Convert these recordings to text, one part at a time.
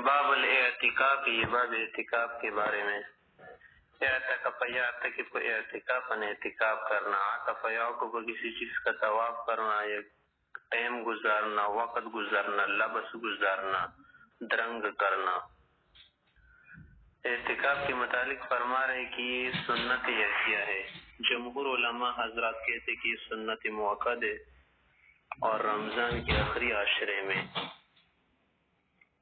باب الاعتکاف، یہ باب اعتکاف کے بارے میں۔ اعتکاف یعتکف کو اعتکاف اعتکاف کرنا، عطف یعقوب کو کسی چیز کا طواف کرنا، یا ٹائم گزارنا، وقت گزارنا، لبس گزارنا، درنگ کرنا۔ اعتکاف کے متعلق فرما رہے کہ یہ سنت ایسیہ ہے۔ جمہور علماء حضرات کہتے کہ یہ سنت موقد ہے، اور رمضان کے آخری عشرے میں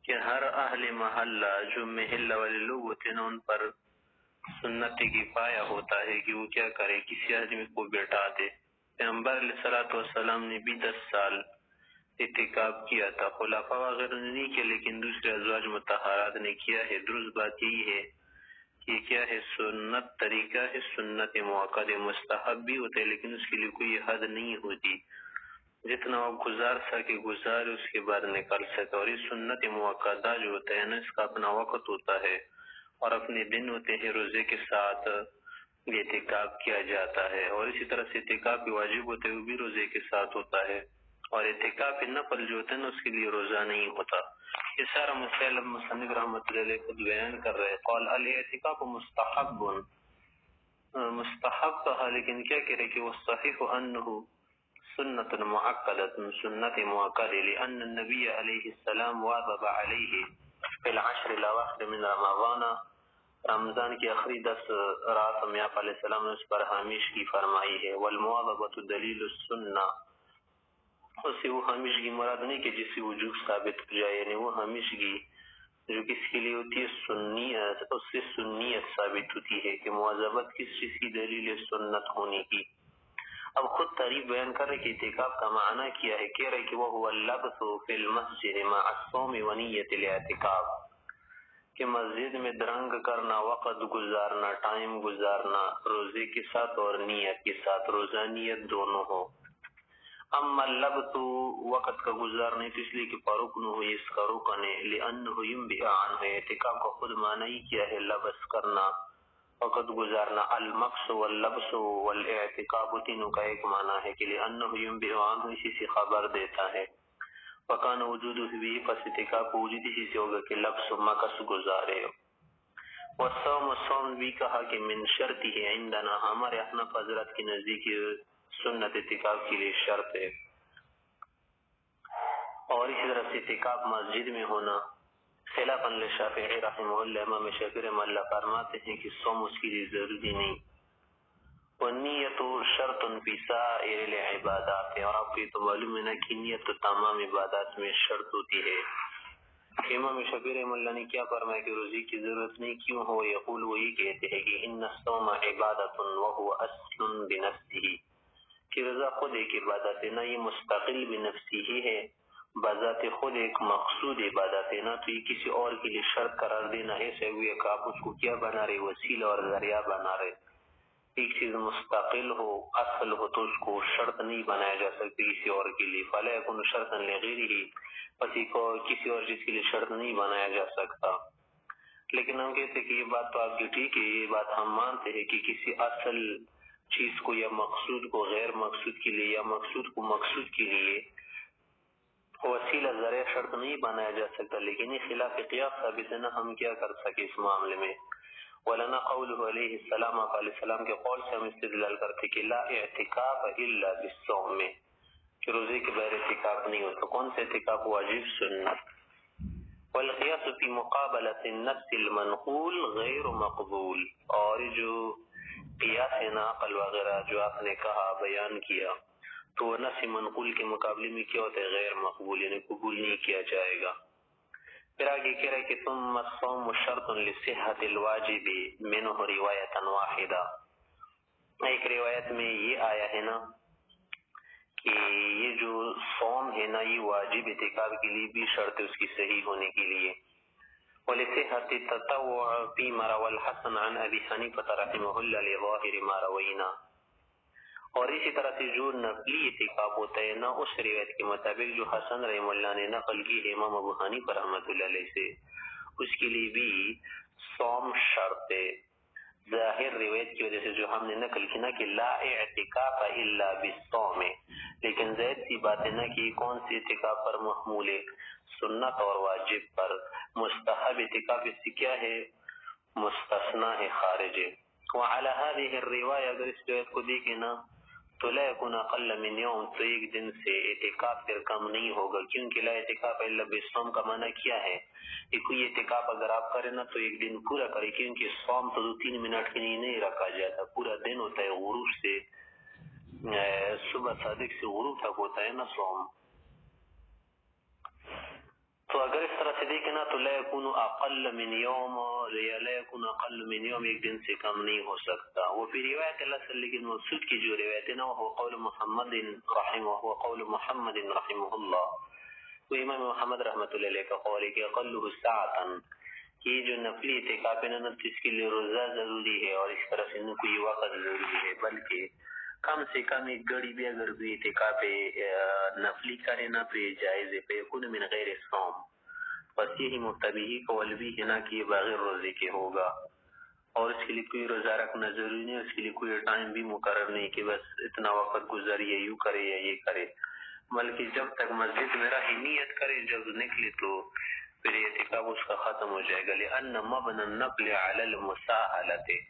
کہ ہر اہل محلہ جو محلہ والے لوگ ہوتے ہیں ان پر سنت کی پایا ہوتا ہے کہ وہ کیا کرے، کسی آدمی کو بیٹھا دے۔ پیغمبر علیہ الصلوۃ والسلام نے بھی 10 سال اعتکاف کیا تھا، خلفاء وغیرہ نے نہیں کیا، لیکن دوسرے ازواج مطہرات نے کیا ہے۔ درست بات یہی ہے کہ کیا ہے، سنت طریقہ ہے، سنت موقع مستحب بھی ہوتے ہیں، لیکن اس کے لیے کوئی حد نہیں ہوتی، جتنا وہ گزار سکے گزار، اس کے بعد نکل سکے۔ اور یہ سنت موقع جو ہوتا ہے نا، اس کا اپنا وقت ہوتا ہے اور اپنے دن ہوتے ہیں، روزے کے ساتھ اعتکاف کیا جاتا ہے، اور اسی طرح سے اعتکاف بھی واجب ہوتے ہیں، وہ بھی روزے کے ساتھ ہوتا ہے، اور اعتکاف نفل جو ہوتا ہے نا اس کے لیے روزہ نہیں ہوتا۔ یہ سارا مسائل مصنف رحمۃ اللہ علیہ خود بیان کر رہے ہیں۔ قال الاعتکاف مستحب، مستحب کہا، لیکن کیا کہہ رہے کہ وہ صحیح انہ سنت معقدۃ، سنت معقد، لأن النبی علیہ السلام واظب علیہ فی العشر الاواخر من رمضان، رمضان کی آخری 10 رات میں آپ علیہ السلام نے اس پر ہمیشگی فرمائی ہے۔ والمواظبۃ دلیل السنہ، اس سے وہ ہمیشگی مراد نہیں کہ جس سے وجوب ثابت ہو جائے، یعنی وہ ہمیشگی جو کس کے لیے ہوتی ہے، سنیت، اس سے سنیت ثابت ہوتی ہے کہ مواظبت کس چیز کی دلیل سنت ہونے کی۔ اب خود تعریف بیان کر رہے کہ اعتکاف کا معنی کیا ہے، کہہ رہے کہ وہ هو اللبث فی المسجد مع الصوم ونیت الاعتکاف، کہ مسجد میں درنگ کرنا، وقت گزارنا، ٹائم گزارنا روزے کے ساتھ اور نیت کے ساتھ، روزہ نیت دونوں ہو۔ اما اللبث وقت کا گزارنے تو اس لیے کہ فرقن ہو، اس کا رکن ہے، لأنه ينبئ عنه، اعتکاف کا خود معنی ہی کیا ہے، لبس کرنا، وقت گزارنا۔ المقص واللبس والاعتکاف تینوں کا ایک معنی ہے کہ لأنه ينبئ عنه، اسی سے خبر دیتا ہے۔ وکان وجودہ بھی، پس اعتکاف وجود اسی سے ہوگا کہ لبس مقص گزارے۔ والصوم، صوم بھی کہا کہ من شرط ہے عندنا، ہمارے احناف حضرات کی نزدیک سنت اعتکاف کے لیے شرط ہے۔ اور اسی طرح سے اعتکاف مسجد میں ہونا، خلافاً للشافعی رحمہ اللہ، امام شافعی رحمہ اللہ فرماتے ہیں کہ صوم اس کے لیے ضروری نہیں۔ والنیت شرط فی سائر العبادات، اور آپ کو یہ تو معلوم ہے نا کہ نیت تو تمام عبادات میں شرط ہوتی ہے۔ امام شافعی رحمہ اللہ نے کیا فرمایا کہ روزے کی ضرورت نہیں کیوں ہو، یقول وہ یہ کہتے ہیں کہ ان الصوم عبادۃ وهو اصل بنفسہ، کہ روزہ خود ایک عبادت ہے، نہ یہ مستقل بنفسی ہی ہے، بذات خود ایک مقصود عبادت ہے، نہ تو یہ کسی اور کے لیے شرط قرار دینا ایسے ہوئے کہ آپ اس کو کیا بنا رہے، وسیلہ اور ذریعہ بنا رہے۔ ایک چیز مستقل ہو، اصل ہو، تو اس کو شرط نہیں بنایا جا سکتی کسی اور کے لیے، فلا یکن شرطا لغیرہ، پس کسی اور چیز کے لیے شرط نہیں بنایا جا سکتا۔ لیکن ہم کہتے ہیں کہ یہ بات تو آپ کی ٹھیک ہے، یہ بات ہم مانتے ہیں کہ کسی اصل چیز کو یا مقصود کو غیر مقصود کے لیے، یا مقصود کو مقصود کے لیے وسیلہ ذریعہ شرط نہیں بنایا جا سکتا، لیکن یہ خلاف قیاس ثابت ہے نا، ہم کیا کر سکے اس معاملے میں۔ ولنا قوله علیہ السلام، آپ علیہ السلام کے قول سے ہم استدلال کرتے کہ لا اعتکاف الا بالصوم، کہ روزے کے بغیر اعتکاف نہیں ہوتا۔ کون سے اعتکاف؟ واجب، سنت۔ والقیاس فی مقابلۃ النفس المنقول غیر مقبول، اور جو قیاس ہے نا، عقل وغیرہ جو آپ نے کہا، بیان کیا، تو وہ نفس منقول کے مقابلے میں کیا ہوتا ہے؟ غیر مقبول، یعنی قبول نہیں کیا جائے گا۔ پھر آگے کہہ رہے کہ ثم الصوم شرط لصحة الواجب منہ روایتا واحدہ، ایک روایت میں یہ آیا ہے نا کہ یہ جو صوم ہے نا، یہ واجب اعتکاف کے لیے بھی شرط ہے اس کی صحیح ہونے کے لیے۔ ولصحة التطوع فيما روى الحسن عن ابي حنیفة رحمہ اللہ لظاہر ما روینا، اور اسی طرح سے جو نقلی اعتکاف ہوتا ہے نا، اس روایت کے مطابق جو حسن رحمہ اللہ نے نقل کی ہے امام ابو حنیفہ رحمۃ اللہ علیہ سے، اس کے لیے بھی صوم شرط ہے۔ ظاہر روایت کی وجہ سے جو ہم نے نقل کی نا کہ لا اعتکاف الا بالصوم، لیکن زائد سی باتیں نہ کی کون سی اعتکاف پر محمول ہے، سنت اور واجب پر، مستحب اعتکاف اس سے کیا ہے، مستثنا ہے، خارج ہے۔ وعلى هذه الرواية اگر اس روایت کو دیکھیں نا تو لا يكون اقل من يوم، تو ایک دن سے اعتکاف پھر کم نہیں ہوگا، کیونکہ لا اعتکاف الا بالصوم کا معنی کیا ہے کہ کوئی اعتکاف اگر آپ کریں نا تو ایک دن پورا کریں، کیونکہ صوم تو 2-3 منٹ کے لیے نہیں رکھا جاتا، پورا دن ہوتا ہے، غروب سے صبح صادق سے غروب تک ہوتا ہے نا صوم۔ تو اگر اس طرح سے دیکھیں نا تو لا يكون اقل من يوم، یا لا يكون اقل من يوم، ایک دن سے کم نہیں ہو سکتا۔ وہ بھی روایت اللہ صلی، لیکن مقصود کی جو روایت ہے نا وہ قول محمد رحمہ اللہ، وہ امام محمد رحمۃ اللہ علیہ کا قول ہے کہ اقلہ ساعتا، کہ جو نفلی اعتکاف ہے نا اس کے لیے روزہ ضروری ہے اور اس طرح سے نہ کوئی وقت ضروری ہے، بلکہ کم سے کم ایک گھڑی بھی اگر کوئی اعتکاف نفلی کرے نا تو یہ جائز ہے، فیکون من غیر صوم، بس یہی متبعی قول بھی ہے نا کہ یہ بغیر روزے کے ہوگا، اور اس کے لیے کوئی روزہ رکھنا ضروری نہیں، اس کے لیے کوئی ٹائم بھی مقرر نہیں کہ بس اتنا وقت گزر یا یوں کرے یا یہ کرے، بلکہ جب تک مسجد میں رہے نیت کرے، جب نکلے تو پھر اعتکاف اس کا ختم ہو جائے گا۔ لأن مبنى النقل على المساهلة،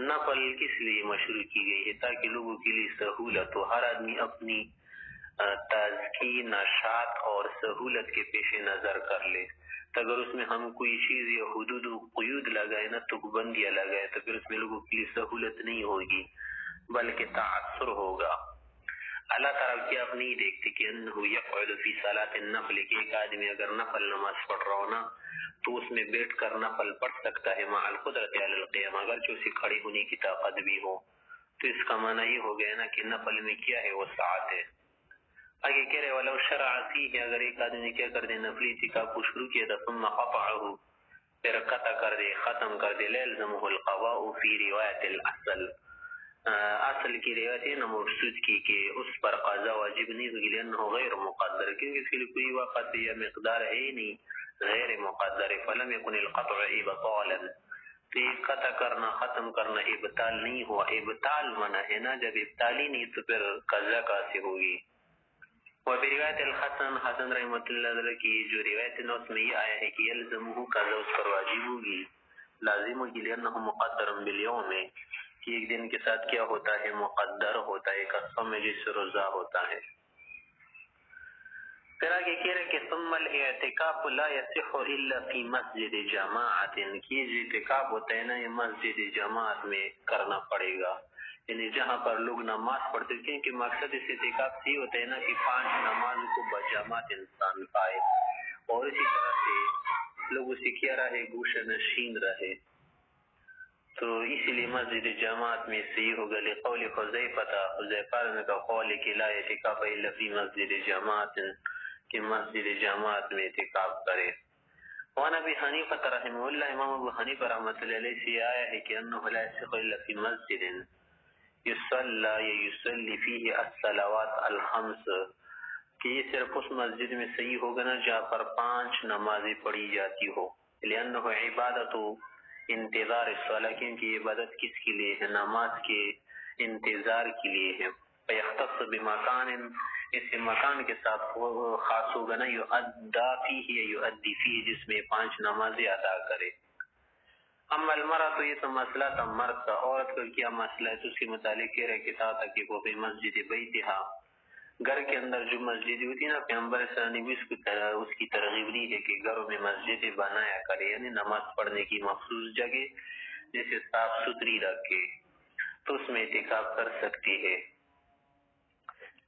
نفل کس لیے مشروع کی گئی ہے؟ تاکہ لوگوں کے لیے سہولت ہو، ہر آدمی اپنی تازکی، نشاط اور سہولت کے پیش نظر کر لے، تو اگر اس میں ہم کوئی چیز یا حدود و قیود لگائے نا تو بندیاں لگائے تو پھر اس میں لوگوں کے لیے سہولت نہیں ہوگی بلکہ تعثر ہوگا۔ اللہ تعالیٰ کی آپ نہیں دیکھتے کہ انہو یفعل فی صلاۃ النفل، کہ ایک آدمی اگر نفل نماز پڑھ رہا ہو نا تو اس میں بیٹھ کر نفل پڑھ سکتا ہے مع القدرت علی القیام، اگرچہ اسے کھڑے ہونے کی طاقت بھی ہو، تو اس کا معنی یہ ہو گیا نا کہ نفل میں کیا ہے، وسعت ہے۔ آگے کہہ رہے ولو شرع فیہ، اگر ایک آدمی نے کیا کر دے نفلی اعتکاف کو شروع کیا تھا ثم قطعہ، پھر قطع کر دے، ختم کر دے، لا یلزمہ القضاء فی روایت الاصل، اصل کی روایت ہے نا مقصود کی کہ اس پر قضا واجب نہیں ہوگی، لانہ غیر مقدر، کیونکہ اس کے لیے کوئی وقت یا مقدار ہے ہی نہیں، غیر مقدر، فلم یکن القطع ابطالا، تو یہ قطع کرنا، ختم کرنا ابطال نہیں ہوا، ابطال منع ہے نا، جب ابطالی نہیں تو پھر قضا کیسے ہوگی۔ وفي روایت الحسن، حسن رحمۃ اللہ علیہ کی جو روایت ہے اس میں یہ آیا ہے کہ یلزمہ، قضا اس پر واجب ہوگی، لازم ہوگی، لأنہ مقدر بالیوم، کہ ایک دن کے ساتھ کیا ہوتا ہے، مقدر ہوتا ہے، قسم میں جس سے روزہ ہوتا ہے۔ پھر آگے کہہ رہے کہ ثم الاعتکاف لا یصح الا فی مسجد جماعت، کی جو اعتکاف ہوتا ہے نا یہ مسجد جماعت میں کرنا پڑے گا، یعنی جہاں پر لوگ نماز پڑھتے ہیں، کیونکہ مقصد اس اعتکاف سے ہوتا ہے نا کہ 5 نماز کو بجماعت انسان پائے اور اسی طرح سے لوگ اسی کیا رہے، گوشہ نشین رہے، تو اسی لیے مسجد جماعت میں صحیح ہوگا، لقول حذیفہ نے کا قول ہے کہ لا اعتکاف الا فی مسجد جماعت، کہ مسجد جماعت میں اعتکاف کرے۔ وعن ابی حنیفہ رحمہ اللہ، امام ابو حنیفہ رحمۃ اللہ علیہ سے آیا ہے کہ انہ لا یصح الا فی مسجد یصلی فیہ الصلوات الخمس، کہ یہ صرف اس مسجد میں صحیح ہوگا نا جہاں پر 5 نمازیں پڑھی جاتی ہو، لأنہ عبادت انتظار الصلاۃ، کیونکہ یہ عبادت کس کے لیے ہے، نماز کے انتظار کے لیے ہے، فیختص بمکان، اس مکان کے ساتھ خاص ہوگا نا، یؤدی فیہ، یؤدی فیہ، جس میں 5 نمازیں ادا کرے۔ اما المرأة، تو یہ تو مسئلہ تھا مرد کا، عورت کا کیا مسئلہ ہے، تو اس کے متعلق کہہ رہے کہ کہ وہ بھی مسجد بیتہا، گھر کے اندر جو مسجد ہوتی ہے نا، پیغمبر صلی اللہ علیہ وسلم اس کی ترغیب دی ہے کہ گھروں میں مسجد بنایا کرے، یعنی نماز پڑھنے کی مخصوص جگہ جسے صاف ستھری رکھے تو اس میں اعتکاف کر سکتی ہے،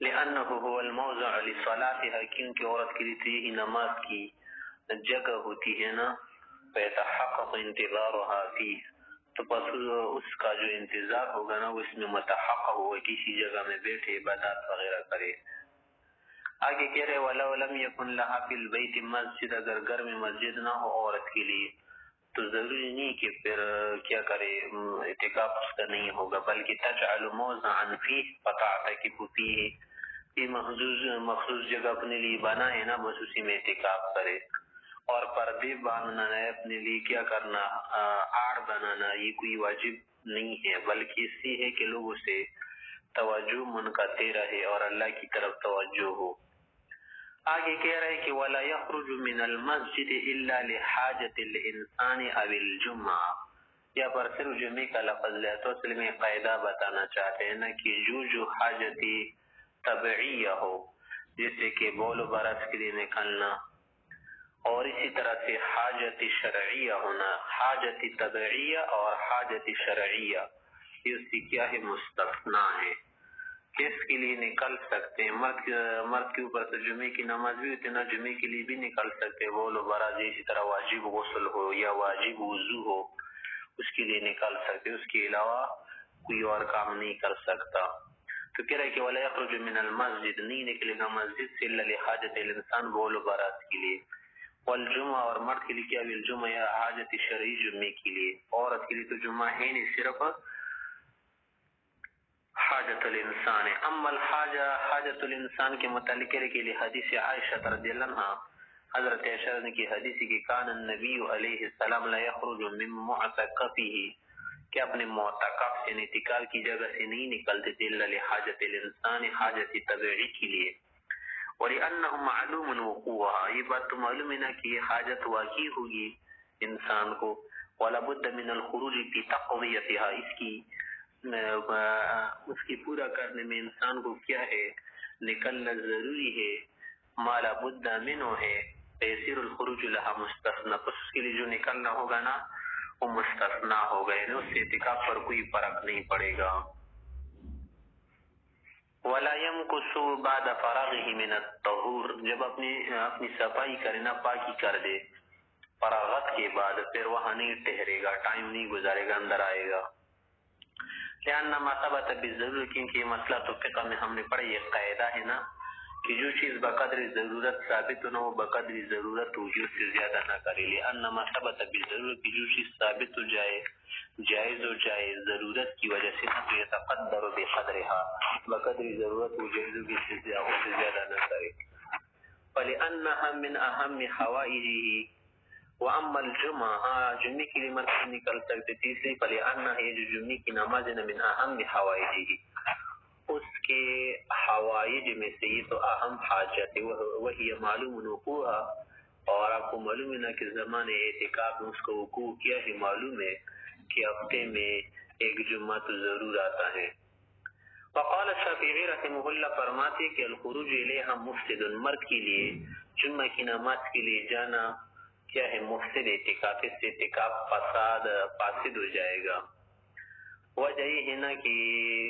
لأنہ هو الموضع لصلاتها، کیونکہ عورت کے لیے یہی نماز کی جگہ ہوتی ہے نا، فیتحقق انتظارها فیہ، تو بس اس کا جو انتظار ہوگا نا وہ اس میں متحقق ہوگا، کسی جگہ میں بیٹھے عبادات وغیرہ کرے۔ آگے کہہ رہے وَلَوْ لَمْ يَكُنْ لَهَا فِي الْبَيْتِ مَسْجِدْ، اگر گھر میں مسجد نہ ہو عورت کے لیے تو ضروری نہیں کہ پھر کیا کرے، اعتکاف اس کا نہیں ہوگا، بلکہ تجعل موضعا فیہ فتعتکف فیہ، یہ مخصوص جگہ اپنے لیے بنائے نا، بس اسی میں اعتکاف کرے۔ اور پردے باندھنا ہے اپنے لیے کیا کرنا آڑ بنانا یہ کوئی واجب نہیں ہے، بلکہ اس سے ہے کہ لوگوں سے توجہ منقطع رہے اور اللہ کی طرف توجہ ہو۔ آگے کہہ رہے کہ وَلَا يَخْرُجُ مِنَ الْمَسْجِدِ إِلَّا لِحَاجَةِ الْإِنسَانِ أَوِ الْجُمْعَةِ، یا پر صرف جمعے کا لفظ لے تو اصل میں قاعدہ بتانا چاہتے ہیں نا کہ جو حاجتی طبعیہ ہو، جیسے کہ بول و برس کے لیے نکلنا، اور اسی طرح سے حاجت شرعیہ ہونا، حاجت طبعیہ اور حاجت شرعیہ یہ اس سے کیا ہے مستثنا ہے، کس کے لیے نکل سکتے ہیں۔ مرد کے اوپر تو جمعے کی نماز بھی ہوتی ہے نا، جمعے کے لیے بھی نکل سکتے ہیں بول و براز، اسی طرح واجب غسل ہو یا واجب وضو ہو اس کے لیے نکال سکتے، اس کے علاوہ کوئی اور کام نہیں کر سکتا۔ تو کہہ رہے کہ وَلَا يَخْرُجُ مِنَ الْمَسْجِدِ، نہیں نکلے گا مسجد سے إِلَّا لِحَاجَةِ الْإِنسَانِ بول و براز کے لیے، والجمعہ اور مرد کے لیے کیا بھی الجمعہ یا حاجت شرعی جمعے کے لیے، عورت کے لیے تو جمعہ ہے نہیں، صرف حاجت الانسان ہے۔ اما الحاجہ حاجت الانسان کے متعلق ہے کہ حدیث عائشہ رضی اللہ عنہ، حضرت عائشہ نے کی حدیث کی کان النبی علیہ السلام لا یخرج من معتکفہ، کہ اپنے معتکف سے اعتکاف کی جگہ سے نہیں نکلتے تھے الا لحاجت الانسان، حاجت طبعی کے لیے، ولأنه معلوم وقوعها، یہ بات تو معلوم ہے نا کہ یہ حاجت واقع ہوگی انسان کو، ولا بد من الخروج في تقضیتها، اس کی پورا کرنے میں انسان کو کیا ہے نکلنا ضروری ہے، ما لا بد منه ہے، فیسیر الخروج لها مستثنا، پس اس کے لیے جو نکلنا ہوگا نا وہ مستثنا ہوگا، یعنی اس سے اعتکاف پر کوئی فرق نہیں پڑے گا۔ ولا يمكث بعد فراغه من الطهور، جب اپنی صفائی کرے نا، پاکی کر دے فراغت کے بعد، پھر وہاں نہیں ٹھہرے گا، ٹائم نہیں گزارے گا، اندر آئے گا۔ لأن ما ثبت بالضرورت، کیونکہ یہ مسئلہ تو فقہ میں ہم نے پڑھا، یہ قاعدہ ہے نا کہ جو چیز بقدر ضرورت ثابت نہ ہو بقدر ضرورت وجود سے زیادہ نہ کرے، لأن ما ثبت بالضرورت، کی جو چیز ثابت ہو جائے جائز ہو جائے ضرورت کی وجہ سے، تو یتقدر بقدرها، بقدر ضرورت و جائز سے زیادہ نہ کرے، فلأنها من اهم حوائجه، واما الجمعہ، جمعے کے لیے مرد نکل سکتے تھے، اس لیے فلأنها، یہ جو جمعے کی نماز ہے من اهم حوائجه، اس کے حوائج میں سے یہ تو اہم حاجت ہے، وہی معلوم وقوعها، اور آپ کو معلوم ہے نا کہ زمانے اعتکاف میں اس کو وقوع کیا ہے، معلوم ہے کہ ہفتے میں ایک جمعہ تو ضرور آتا ہے۔ وقال الشافعی رحمہ اللہ فرماتے کہ الخروج الیہا مفسد، مرد کے لیے جمعہ کی نماز کے لیے جانا کیا ہے مفسد، اعتکاف، اس سے اعتکاف فاسد ہو جائے گا۔ وجہ یہ ہے نا کہ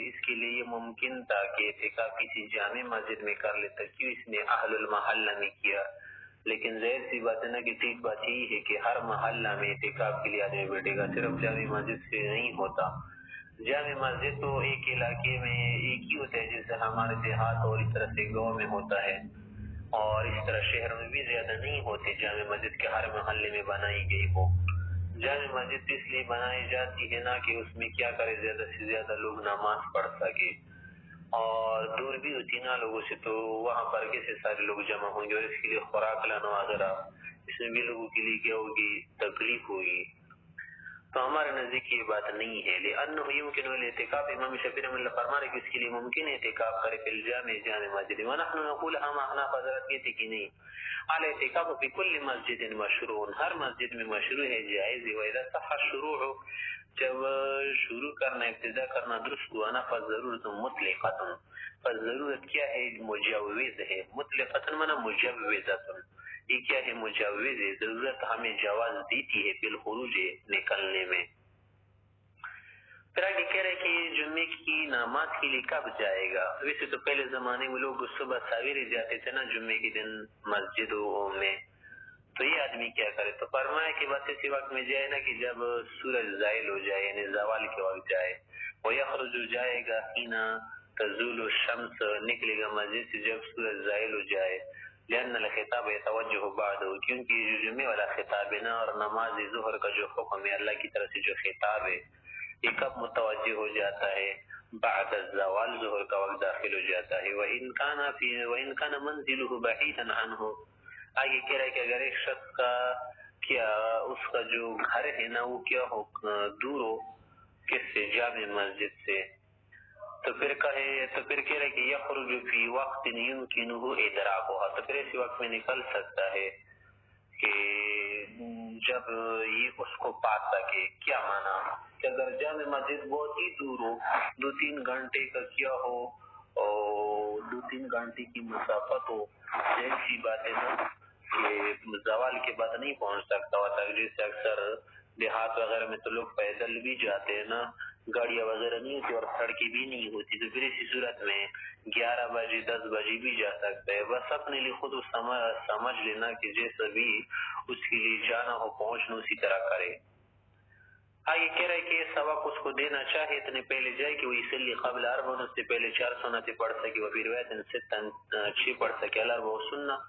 اس کے لیے یہ ممکن تھا کہ اعتکاف کسی جامع مسجد میں کر لیتا، کیوں اس نے اہل المحلہ میں کیا، لیکن ظاہر سی بات ہے نا کہ ٹھیک بات یہی ہے کہ ہر محلہ میں اعتکاف کے لیے آدمی بیٹھے گا، صرف جامع مسجد سے نہیں ہوتا۔ جامع مسجد تو ایک علاقے میں ایک ہی ہوتا ہے، جیسے ہمارے دیہات اور اس طرح سے گاؤں میں ہوتا ہے، اور اس طرح شہر میں بھی زیادہ نہیں ہوتے جامع مسجد کے ہر محلے میں بنائی گئی ہو۔ جامع مسجد اس لیے بنائی جاتی ہے نا کہ اس میں کیا کرے زیادہ سے زیادہ لوگ نماز پڑھ سکے، اور دور بھی ہوتی نا لوگوں سے، تو وہاں پر کیسے سارے لوگ جمع ہوں گے، اور اس کے لیے خوراک لانا وغیرہ، اس میں بھی لوگوں کے لیے کیا ہوگی تکلیف ہوگی، تو ہمارے نزدیک یہ بات نہیں ہے۔ لأنه يمكن الاعتکاف، امام شافعی رحمۃ اللہ فرما رہے کہ اس کے لیے ممکن ہے اعتکاف کرے فی الجامع، جامع مسجد، ونحن نقول، ہم احناف حضرات کہتے کہ نہیں، الاعتکاف فی کل مسجد مشروع، ہر مسجد میں مشروع ہے، جائز ہے، واذا صح الشروع، جب شروع کرنا ابتدا کرنا درست ہوا نا، فضرورت مطلقۃ، فضرورت کیا ہے مجوز ہے، مطلقۃ معنی مجوزۃ، یہ کیا ہے مجوز ہے، ضرورت ہمیں جواز دیتی ہے بالخروج، نکلنے میں۔ پھر آگے کہہ رہے کہ جمعے کی نماز کے لیے کب جائے گا؟ ویسے تو پہلے زمانے میں لوگ صبح سویرے جاتے تھے نا جمعے کے دن مسجدوں میں، تو یہ آدمی کیا کرے، تو فرمایا کہ بس اسی وقت میں جائے نا کہ جب سورج زائل ہو جائے، یعنی زوال کے وقت جائے، وَيَخْرُجُ جائے گا حِينَ تَزُولُ الشَّمْسُ، نکلے گا مسجد سے جب سورج زائل ہو جائے، لأن الخطاب يتوجه بعده، کیونکہ جو جمعے والا خطاب ہے نا، اور نماز ظہر کا جو حکم ہے اللہ کی طرف سے جو خطاب ہے، یہ کب متوجہ ہو جاتا ہے؟ بعد الزوال، ظہر کا وقت داخل ہو جاتا ہے، وَإِنْ كَانَ مَنْزِلُهُ بَعِيدًا عَنْهُ، آگے کہہ رہا ہے کہ اگر ایک شخص کا کیا اس کا جو گھر ہے نا وہ کیا ہو دور ہو کس سے جامع مسجد سے تو پھر کہہ رہا ہے کہ یخرج فی وقت یمکنہ ادراکھا تو پھر اسی وقت میں نکل سکتا ہے کہ جب یہ اس کو پا سکے. کیا مانا کہ اگر جامع مسجد بہت ہی دور ہو 2-3 گھنٹے کا کیا ہو اور 2-3 گھنٹے کی مسافت ہو ایسی بات ہے نا کہ زوال کے بعد نہیں پہنچ سکتا ہوتا جیسے اکثر دیہات وغیرہ میں تو لوگ پیدل بھی جاتے ہیں نا گاڑیاں وغیرہ نہیں ہوتی اور سڑکیں بھی نہیں ہوتی تو پھر اسی صورت میں 11 بجے 10 بجے بھی جا سکتے ہیں. بس اپنے لیے خود سمجھ لینا کہ جیسا بھی اس کے لیے جانا ہو پہنچنا اسی طرح کرے. آگے کہہ رہے کہ یہ سبق اس کو دینا چاہیے اتنے پہلے جائے کہ وہ اسی قبل اربع اس سے پہلے 4 سنتیں پڑھ سکے وہ پھر روایت 6 پڑھ سکے الاربع سنہ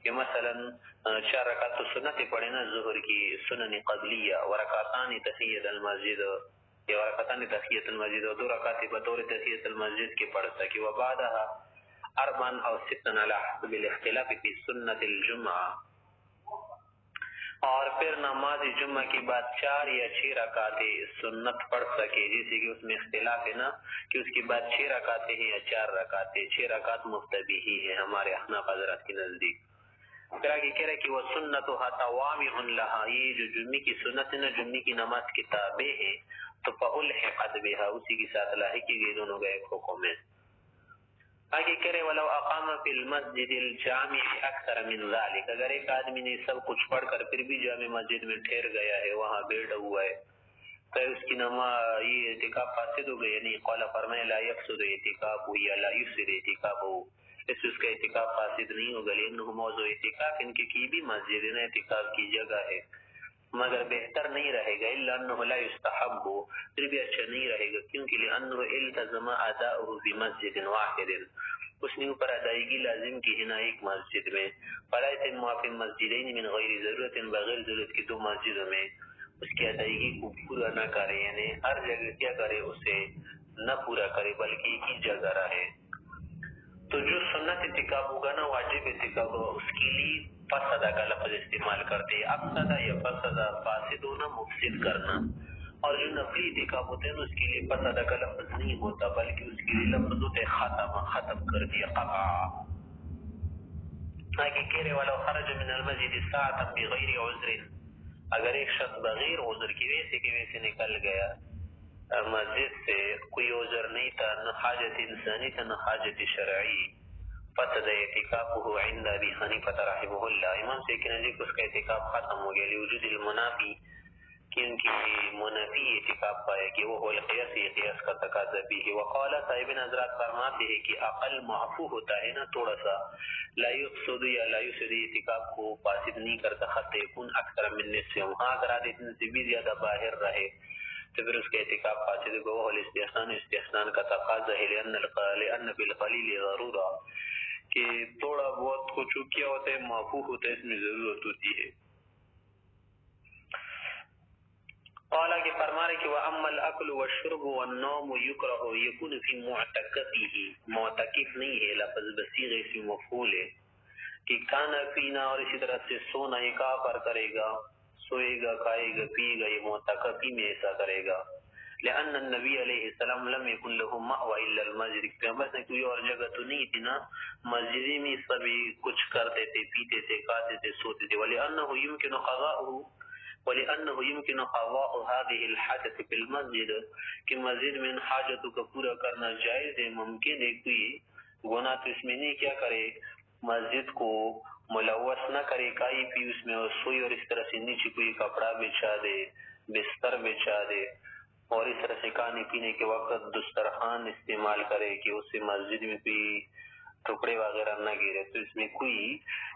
کہ مثلا 4 رکعت سنتیں پڑھے نا ظہر کی سنن قبلیہ ورکعتان تحیۃ المسجد یا ورکعتان تحیۃ المسجد اور 2 رکعت بطور تحیۃ المسجد کے پڑھ سکے وبعدها 4 او 6 على حسب الاختلاف في سنة الجمعہ اور پھر نماز جمعہ کے بعد 4 یا 6 رکعتیں سنت پڑھ سکے جیسے کہ اس میں اختلاف ہے نا کہ اس کے بعد 6 رکعتیں ہیں یا 4 رکعتیں 6 رکعت مفتبی ہی ہے ہمارے احناف حضرات کے نزدیک. پھر آگے کہہ رہے کہ وہ سنتها توامع لها یہ جو جمعے کی سنت ہے نا جمعے کی نماز کی تابع ہے تو فالحقت بها اسی کے ساتھ لاحق کی گئی دونوں کا ایک حکم ہے. آگے کرے ولو اقام فی المسجد الجامع اکثر من ذلك اگر ایک آدمی نے سب کچھ پڑھ کر پھر بھی جامع مسجد میں ٹھہر گیا ہے وہاں بیٹھا ہوا ہے تو اس کی نماز یہ اعتکاف فاسد ہو گیا یعنی قال فرمائے لا یفسد اعتکاف یا لا یفسد اعتکاف اس کا اعتکاف فاسد نہیں ہوگا لانه موضوع اعتکاف ان کی بھی مسجد ہے اعتکاف کی جگہ ہے مگر بہتر نہیں رہے گا الا انه لا يستحب پھر بھی اچھا نہیں رہے گا کیونکہ لانه التزم اداؤه بمسجد واحد اس نے اوپر ادائیگی لازم کی ہے نا ایک مسجد میں فلا يتم في المسجدين من غیر ضرورت بغیر ضرورت کی 2 مسجدوں میں اس کی ادائیگی کو پورا نہ کرے یعنی ہر جگہ کیا کرے اسے نہ پورا کرے بلکہ ایک ہی جگہ رہے. تو جو سنت اعتکاف ہوگا نا واجب اعتکاف ہوگا اس کے لیے فسدہ کا لفظ استعمال کرتے ہیں افسدہ یا فسدہ فاسد ہونا مفسد کرنا اور جو نفلی اعتکاف ہوتے ہیں اس کے لیے فسدہ کا لفظ نہیں ہوتا بلکہ اس کے لیے لفظ ہوتے ختم کر دیا قطع. آگے کہہ رہے والا خرج من المسجد ساعتا بغیر عذر اگر ایک شخص بغیر عذر کی ویسے کی ویسے نکل گیا مسجد سے کوئی عذر نہیں تھا نہ حاجت انسانی تھا نہ حاجت شرعی فسد اعتکافه عند ابی حنیفہ رحمہ اللہ امام سے کہ نزدیک اس کا اعتکاف ختم ہو گیا لوجود المنافی کیونکہ منافی اعتکاف پائے کہ وہ القیاس قیاس کا تقاضا بھی ہے. وقال صاحب حضرات فرماتے ہیں کہ اقل معفو ہوتا ہے نا تھوڑا سا لا يقصد یا لا يفسد اعتکاف کو فاسد نہیں کرتا حتی یکون اکثر من نصف ہاں اگر عادت سے بھی زیادہ باہر رہے تو پھر اس کے اعتکاف فاسد کو وہ استحسان کا تقاضا ہے لأن بالقلیل ضرورہ کہ تھوڑا بہت کچھ کیا ہوتا ہے معفو ہوتا ہے اس میں ضرورت ہوتی ہے. قال کہ فرما رہے کہ وَأَمَّا الْأَكْلُ وَالشُّرْبُ وَالنَّوْمُ يُكْرَهُ يَكُونُ فِي مُعْتَكَفِهِ معتکف نہیں ہے لفظ بصیغہ سے مفعول ہے کہ کھانا پینا اور اسی طرح سے سونا یہ کہاں پر کرے گا سوئے گا کھائے گا پیے گا یہ معتکفی میں ایسا کرے گا. لأن النبی علیہ السلام لم يكن له مأوى الا المسجد پیغمبر نے کوئی اور جگہ تو نہیں تھی نا مسجد میں سبھی کچھ کرتے تھے پیتے تھے کھاتے تھے سوتے تھے ولأنه يمكن قضاؤه ولأنه يمكن قضاء هذه الحاجة في المسجد کہ مسجد میں ان حاجتوں کا پورا کرنا جائز ہے ممکن ہے کوئی گناہ تو اس میں نہیں کیا کرے مسجد کو ملوث نہ کرے کائی پی اس میں اور سوئی اور اس طرح سے نیچے کوئی کپڑا بچھا دے بستر بچھا دے اور اس طرح سے کھانے پینے کے وقت دسترخوان استعمال کرے کہ اس سے مسجد میں کوئی ٹکڑے وغیرہ نہ گرے تو اس میں کوئی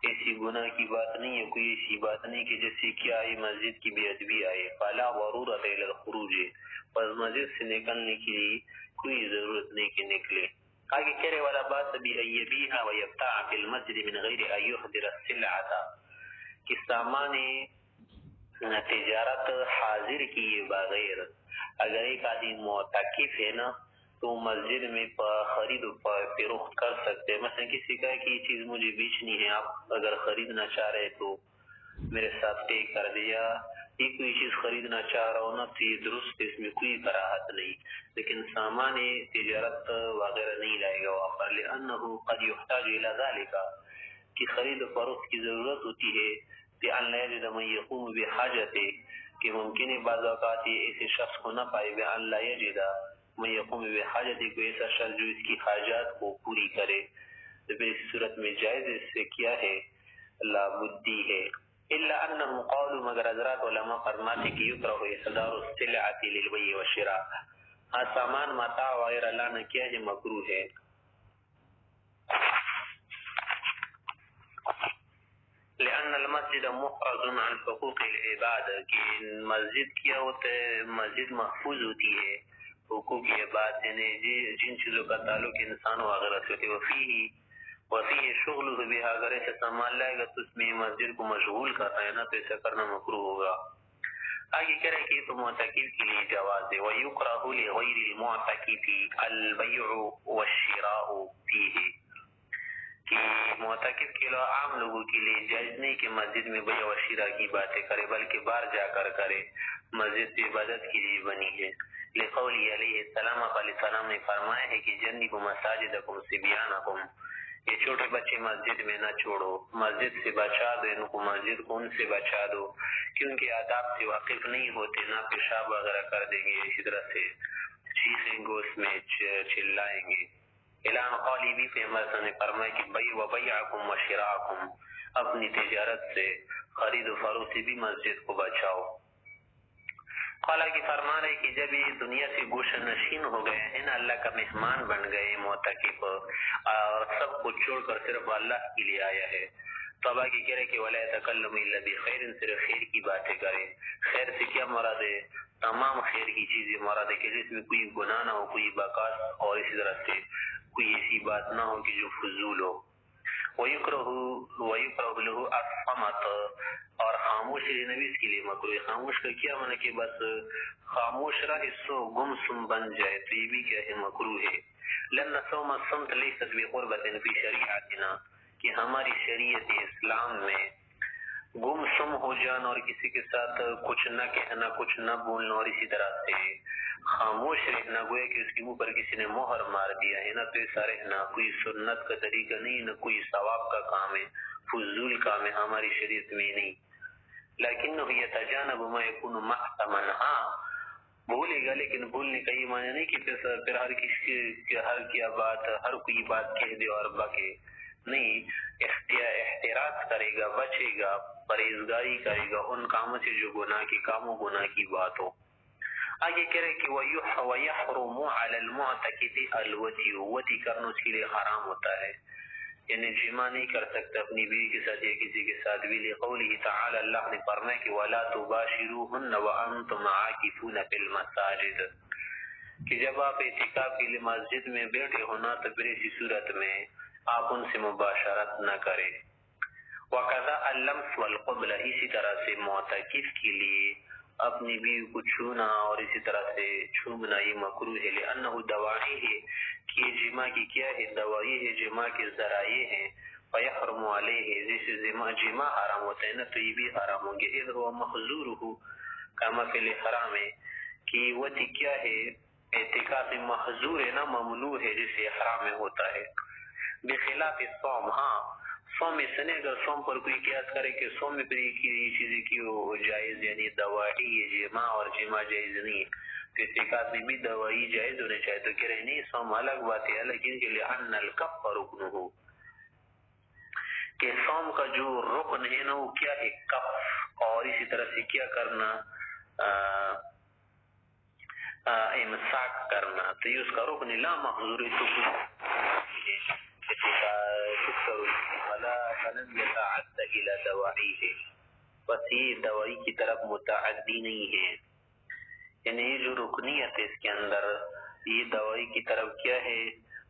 ایسی گناہ کی بات نہیں ہے کوئی ایسی بات نہیں کہ جیسے کہ آئی مسجد کی بے ادبی آئے فلا ضرورت الی الخروج پس مسجد سے نکلنے کی کوئی ضرورت نہیں کہ نکلے. آگے کہنے والا بات بھی ایبیہا ویبتاع فی المسجد من غیر ان یحضر السلعۃ کہ سامان تجارت حاضر کیے بغیر اگر ایک آدمی معتکف ہے نا تو مسجد میں خرید و فروخت کر سکتے ہیں. مثلا کسی کا کہ یہ چیز مجھے بیچنی ہے، آپ اگر خریدنا چاہ رہے تو میرے ساتھ طے کر دیا. یہ کوئی چیز خریدنا چاہ رہا ہوں نا تو یہ درست، اس میں کوئی کراہت نہیں، لیکن سامان تجارت وغیرہ نہیں لائے گا وہاں پر. لأنه قد يحتاج الى ذلك کہ خرید و فروخت کی ضرورت ہوتی ہے، بأن لا يجد من يقوم بحاجته کہ ممکن ہے بعض اوقات یہ ایسے شخص کو نہ پائے، بأن لا يجد من يقوم بحاجته کوئی ایسا شخص جو اس کی حاجات کو پوری کرے. تو پھر اس صورت میں جائز اس سے کیا ہے، لابدی ہے. الا انهم قالوا مگر حضرات علماء فرماتے کہ یکرہ احضار السلعۃ للبیع والشراء، ہاں سامان متاع وغیرہ لانا کیا ہے، مکروہ ہے. لأن المسجد محرز عن حقوق العباد کہ مسجد کیا ہوتا ہے، مسجد محفوظ ہوتی ہے حقوق عباد، یعنی جن چیزوں کا تعلق انسان وغیرہ سے ہوتی ہے. وفیہ شغلہ بہا، اگر ایسا سامان لائے گا تو اس میں مسجد کو مشغول کر رہا ہے نا، تو ایسا کرنا مکروہ ہوگا. آگے کہہ رہے کہ تو معتکف کے لیے جواز ہے. وَيُكْرَهُ لِغَيْرِ الْمُعْتَكِفِ الْبَيْعُ وَالشِّرَاءُ فِيهِ کہ معتکف کے علاوہ عام لوگوں کے لیے جائز نہیں کہ مسجد میں بیع و شراء کی باتیں کرے، بلکہ باہر جا کر کرے. مسجد تو عبادت کے لیے بنی ہے. لقولی علیہ السلام، علیہ السلام نے فرمایا ہے کہ جنبوا مساجدکم صبیانکم، یہ چھوٹے بچے مسجد میں نہ چھوڑو، مسجد سے بچا دو ان کو، مسجد کو ان سے بچا دو، کیونکہ آداب سے واقف نہیں ہوتے، نہ پیشاب وغیرہ کر دیں گے، اسی طرح سے چیخیں گے، اس میں چلائیں گے. اعلان قولی بھی پیغمبر نے فرمایا کہ بیع و بیعکم و شراءکم، اپنی تجارت سے، خرید و فروخت سے بھی مسجد کو بچاؤ. قالا کی فرما رہے کہ جب یہ دنیا سے گوشہ نشین ہو گئے ہیں نا، اللہ کا مہمان بن گئے معتکف، اور سب کو چھوڑ کر صرف اللہ کے لیے آیا ہے، تو اب آگے کہہ رہے کہ وَلَا يَتَكَلَّمُ إِلَّا بِخَيْرٍ، صرف خیر کی باتیں کرے. خیر سے کیا مراد ہے؟ تمام خیر کی چیزیں مراد ہے کہ جس میں کوئی گناہ نہ ہو، کوئی بکاس، اور اسی طرح سے کوئی ایسی بات نہ ہو کہ جو فضول ہو. وَيُكْرَهُ لَهُ الصَّمْتُ، اور خاموش رہنا بھی اس کے لیے مکروہ ہے. خاموش کا کیا معنی کہ بس خاموش رہے سو گم سم بن جائے، تو یہ بھی کیا ہے، مکروہ ہے. لَأَنَّ صَوْمَ الصَّمْتِ لَيْسَتْ بِقُرْبَةٍ فِي شَرِيعَتِنَا، کہ ہماری شریعت اسلام میں گم سم ہو جانا اور کسی کے ساتھ کچھ نہ کہنا، کچھ نہ بولنا، اور اسی طرح سے خاموش رہنا، گویا کہ اس کے منہ پر کسی نے مہر مار دیا ہے نا، تو ایسا رہنا کوئی سنت کا طریقہ نہیں، نہ کوئی ثواب کا کام ہے، فضول کام ہے ہماری شریعت میں نہیں. لیکنہ یتجانب ما یکون محتما، ہاں بھولے گا، لیکن بھولنے کا یہ معنی نہیں کہ پھر ہر کوئی بات کہہ دے اور بکے، نہیں، احتراز کرے گا، بچے گا، پرہیزگاری کرے گا ان کاموں سے جو گناہ کے کاموں، گناہ کی بات ہو. آگے کہہ رہے کہ وَيَحْرُمُ عَلَى الْمُعْتَكِفِ الْوَطِيُ، وطی کرنا اس کے لیے حرام ہوتا ہے، یعنی جمع نہیں کر سکتا اپنی بیوی کے ساتھ یا کسی کے ساتھ بھی. لقوله تعالی، اللہ نے فرمایا کہ وَلَا تُبَاشِرُوهُنَّ وَأَنْتُمْ عَاكِفُونَ فِي الْمَسَاجِدِ، کہ جب آپ اعتکاف کے لیے مسجد میں بیٹھے ہونا تو پھر اسی صورت میں آپ ان سے مباشرت نہ کریں. وَكَذَا اللَّمْسُ وَالْقُبْلَ، اسی طرح سے معتکف کے لیے اپنی بیوی کو چھونا اور اسی طرح سے چھومنا یہ مکروہ ہے. لأنه دواعی ہے کہ جماع کی کیا ہے، دوائی ہے، جماع کے ذرائع ہیں. فَيَحْرُمُ عَلَيْهِ، جیسے جماع حرام ہوتا ہے نا، تو یہ بھی حرام ہوں گے. اِذْ هُوَ مَحْظُورُهُ كَمَا فِي الْإِحْرَامِ، کہ وطی کیا ہے، اعتکاف محظور ہے نا، ممنوع ہے، جیسے احرام میں ہوتا ہے. بخلاف الصوم، ہاں صوم میں سنے اگر صوم پر کوئی قیاس کرے کہ صوم میں پر یہ چیزیں کیوں جائز، یعنی دوائی جماع اور جماع جائز نہیں، تو اعتکاف میں بھی دوائی جائز ہونے چاہیے، تو کہہ رہے نہیں صوم الگ بات ہے، لیکن کہ لأن الکف رکنہ، کہ صوم کا جو رکن ہے نا وہ کیا ہے، کف، اور اسی طرح سے کیا کرنا، امساک کرنا، تو یہ اس کا رکن لا محظور فلم يتعد الى دواعیه، بس یہ دوائی کی طرف متعدی نہیں ہے، یعنی یہ جو رکنیت ہے اس کے اندر، یہ دوائی کی طرف کیا ہے،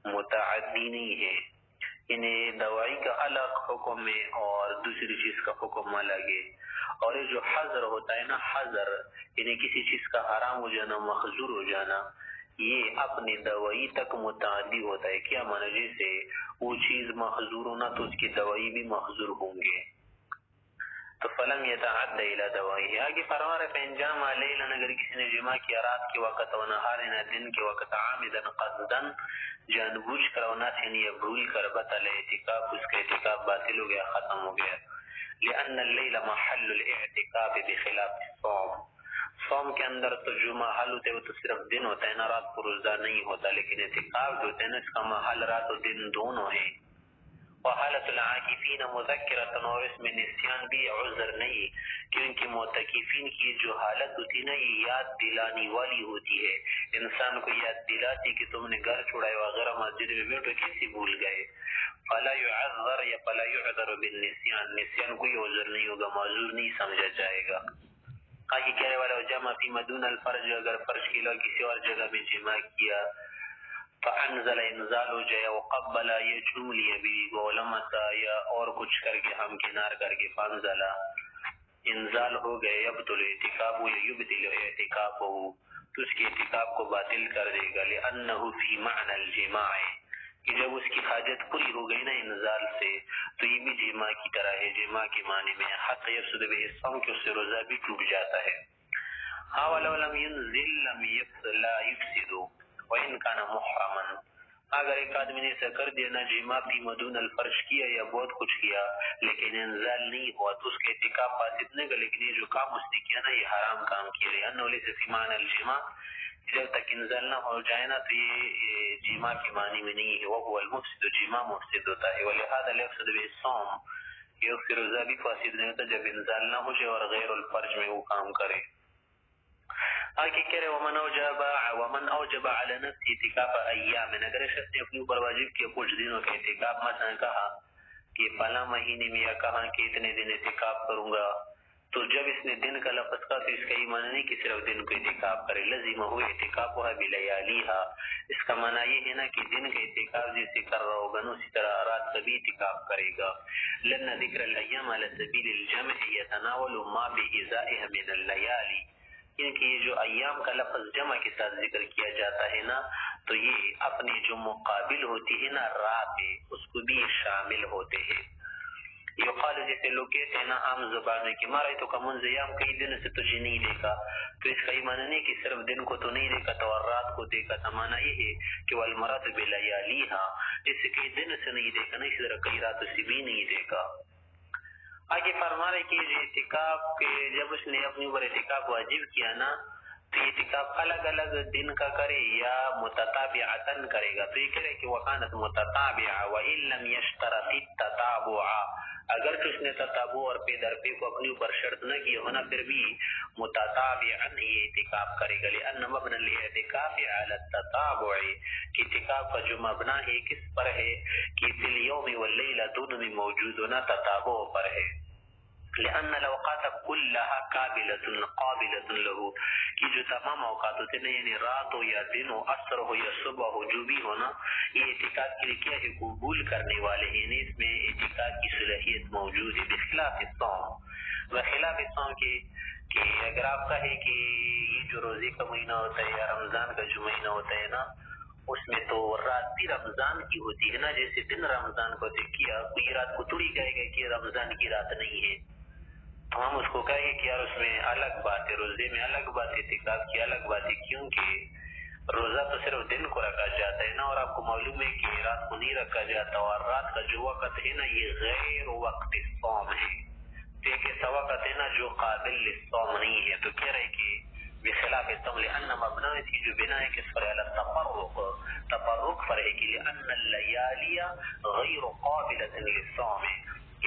متعدی نہیں ہے، یعنی دوائی کا الگ حکم ہے اور دوسری چیز کا حکم الگ ہے. اور یہ جو حضر ہوتا ہے نا، حضر یعنی کسی چیز کا حرام ہو جانا، محظور ہو جانا، یہ اپنی دوائی تک متعدی ہوتا ہے. کیا معنی؟ جیسے وہ چیز محظور ہونا تو اس کی دوائی بھی محظور ہوں گے. تو فلم یتعد الى دوائی. آگے فرما رہے فانجام لیلا، اگر کسی نے جماع کیا رات کے وقت و نہارنا دن کے وقت عامدا قصدا جان بوجھ کر و ناسین یا بھول کر بطل اعتکاف، اس کا اعتکاف باطل ہو گیا، ختم ہو گیا. لأن اللیل محل الاعتکاف بخلاف الصوم. صوم کے اندر تو جو محل ہوتا ہے وہ تو صرف دن ہوتا ہے نا، رات کو روزہ نہیں ہوتا. لیکن اعتکاف جو ہوتا ہے نا اس کا محل رات و دن دونوں ہے. وحالت العاکفین مذکرۃ، اور اس میں نسیان بھی عذر نہیں، کیونکہ معتکفین کی جو حالت ہوتی نا یہ یاد دلانی والی ہوتی ہے. انسان کو یاد دلاتی کہ تم نے گھر چھوڑا وغیرہ، مسجد میں بیٹھو کیسے بھول گئے. فلا يعذر یا فلا يعذر بالنسیان، نسیان کوئی عذر نہیں ہوگا، معذور نہیں سمجھا جائے گا. آگے کہنے والا جمع فی مدون الفرج، اگر فرج کے علاوہ کسی اور جگہ میں جمع کیا فانزل انزال ہو جائے، وقبل یہ چوم لیا بھی غلمتا یا اور کچھ کر کے ہم کنار کر کے فانزل انزال ہو گئے، یبطل اعتکاف ہو یا یبطل اعتکاف ہو تو اس کے اعتکاف کو باطل کر دے گا. لأنه فی معنی الجماع، کہ جب اس کی حاجت پوری ہو گئی نا انزال سے تو یہ بھی جماع کی طرح ہے، جماع کے معنی میں حتی یفسد به الصوم، کہ اس سے روزہ بھی ٹوٹ جاتا ہے. ہاں ولو لم ينزل لم يفسد لا يفسد وان كان محرما. اگر ایک آدمی نے ایسا کر دیا نا جماع فی مدون الفرش کیا یا بہت کچھ کیا لیکن انزال نہیں ہوا تو اس کے اعتکاف فاسد نہیں گا، لیکن یہ جو کام اس نے کیا نا یہ حرام کام کیا. لأنه ليس في معنى الجماع، جب تک انزال نہ ہو جائے نا تو یہ جماع کے معنی میں نہیں ہے. وهو المفسد، جماع مفسد ہوتا ہے. ولهذا لا يفسد به الصوم، یہ اس کے روزہ بھی فاسد نہیں ہوتا جب انزال نہ ہو جائے اور غیر الفرج میں وہ کام کرے. آگے کہہ رہے ومن اوجب علی نفسی اعتکاف ایام، اگر شخص نے اپنے اوپر واجب کیا کچھ دنوں کا اعتکاف، مثلا کہا کہ فلاں مہینے میں یا کہا کہ اتنے دن اعتکاف کروں گا، تو جب اس نے دن کا لفظ کہا تو اس کا یہ معنی نہیں کہ صرف دن کو اعتکاف کرے. لازم ہو اعتکافها بلیالیها، اس کا معنی یہ ہے نا کہ دن کا اعتکاف جیسے کر رہا ہوگا نا اسی طرح رات کا بھی اعتکاف کرے گا. لأن ذکر الایام علی سبیل الجمع یتناول ما بإزائها من اللیالی، کیونکہ یہ جو ایام کا لفظ جمع کے ساتھ ذکر کیا جاتا ہے نا تو یہ اپنی جو مقابل ہوتی ہے نا رات اس کو بھی شامل ہوتے ہیں. یقال جیسے لوگ کہتے ہیں نا عام زبان میں کہ مارے تو کا منزیام کئی دن سے تجھے نہیں دیکھا، تو اس کا یہ معنی نہیں کہ صرف دن کو تو نہیں دیکھا تو اور رات کو دیکھا تھا. معنی یہ ہے کہ والمراد بلیالیہا، جیسے کئی دن سے نہیں دیکھا نا اسی طرح کئی رات سے بھی نہیں دیکھا. آگے فرما رہے کہ اعتکاف کے جب اس نے اپنے اوپر اعتکاف واجب کیا نا تو اعتکاف الگ الگ دن کا کرے یا متتابعتن کرے گا. تو یہ کہہ رہے کہ وکانت متتابعہ وان لم یشترط التتابع، اگر تو اس نے تتابع اور پے در پے کو اپنے اوپر شرط نہ کیا ہونا پھر بھی متتابعن یہ اعتکاف کرے گا. لأن مبنى الاعتکاف على التتابع، کہ اعتکاف کا جو مبنی ہے کس پر ہے کہ فی اليوم واللیلہ دونوں میں موجود ہونا تتابع پر ہے. لأن الاوقات كلها قابلة له، کہ جو تمام اوقات ہوتے ہیں یعنی رات ہو یا دن ہو، عصر ہو یا صبح ہو، جو بھی ہونا یہ اعتکاف کے لیے کیا ہے قبول کرنے والے ہیں، یعنی اس میں اعتکاف کی صلاحیت موجود ہے. بخلاف الصوم، بخلاف الصوم کے کہ اگر آپ کہیں کہ یہ جو روزے کا مہینہ ہوتا ہے یا رمضان کا جو مہینہ ہوتا ہے نا اس میں تو رات بھی رمضان کی ہوتی ہے نا، جیسے دن رمضان کو کیا کوئی رات کو تھوڑی کہے گا کہ رمضان کی رات نہیں ہے، تو ہم اس کو کہیں گے کہ یار اس میں الگ بات ہے، روزے میں الگ بات ہے، اعتکاف کی الگ بات ہے، کیونکہ روزہ تو صرف دن کو رکھا جاتا ہے نا، اور آپ کو معلوم ہے کہ رات کو نہیں رکھا جاتا، اور رات کا جو وقت ہے نا یہ غیر وقت الصوم ہے، ایک ایسا وقت ہے نا جو قابل للصوم نہیں ہے. تو کہہ رہے کہ بخلاف الصوم لأن مبنی کی جو بنا ہے کس پر ہے تفرق پر ہے کہ لأن اللیالی غیر قابلة للصوم،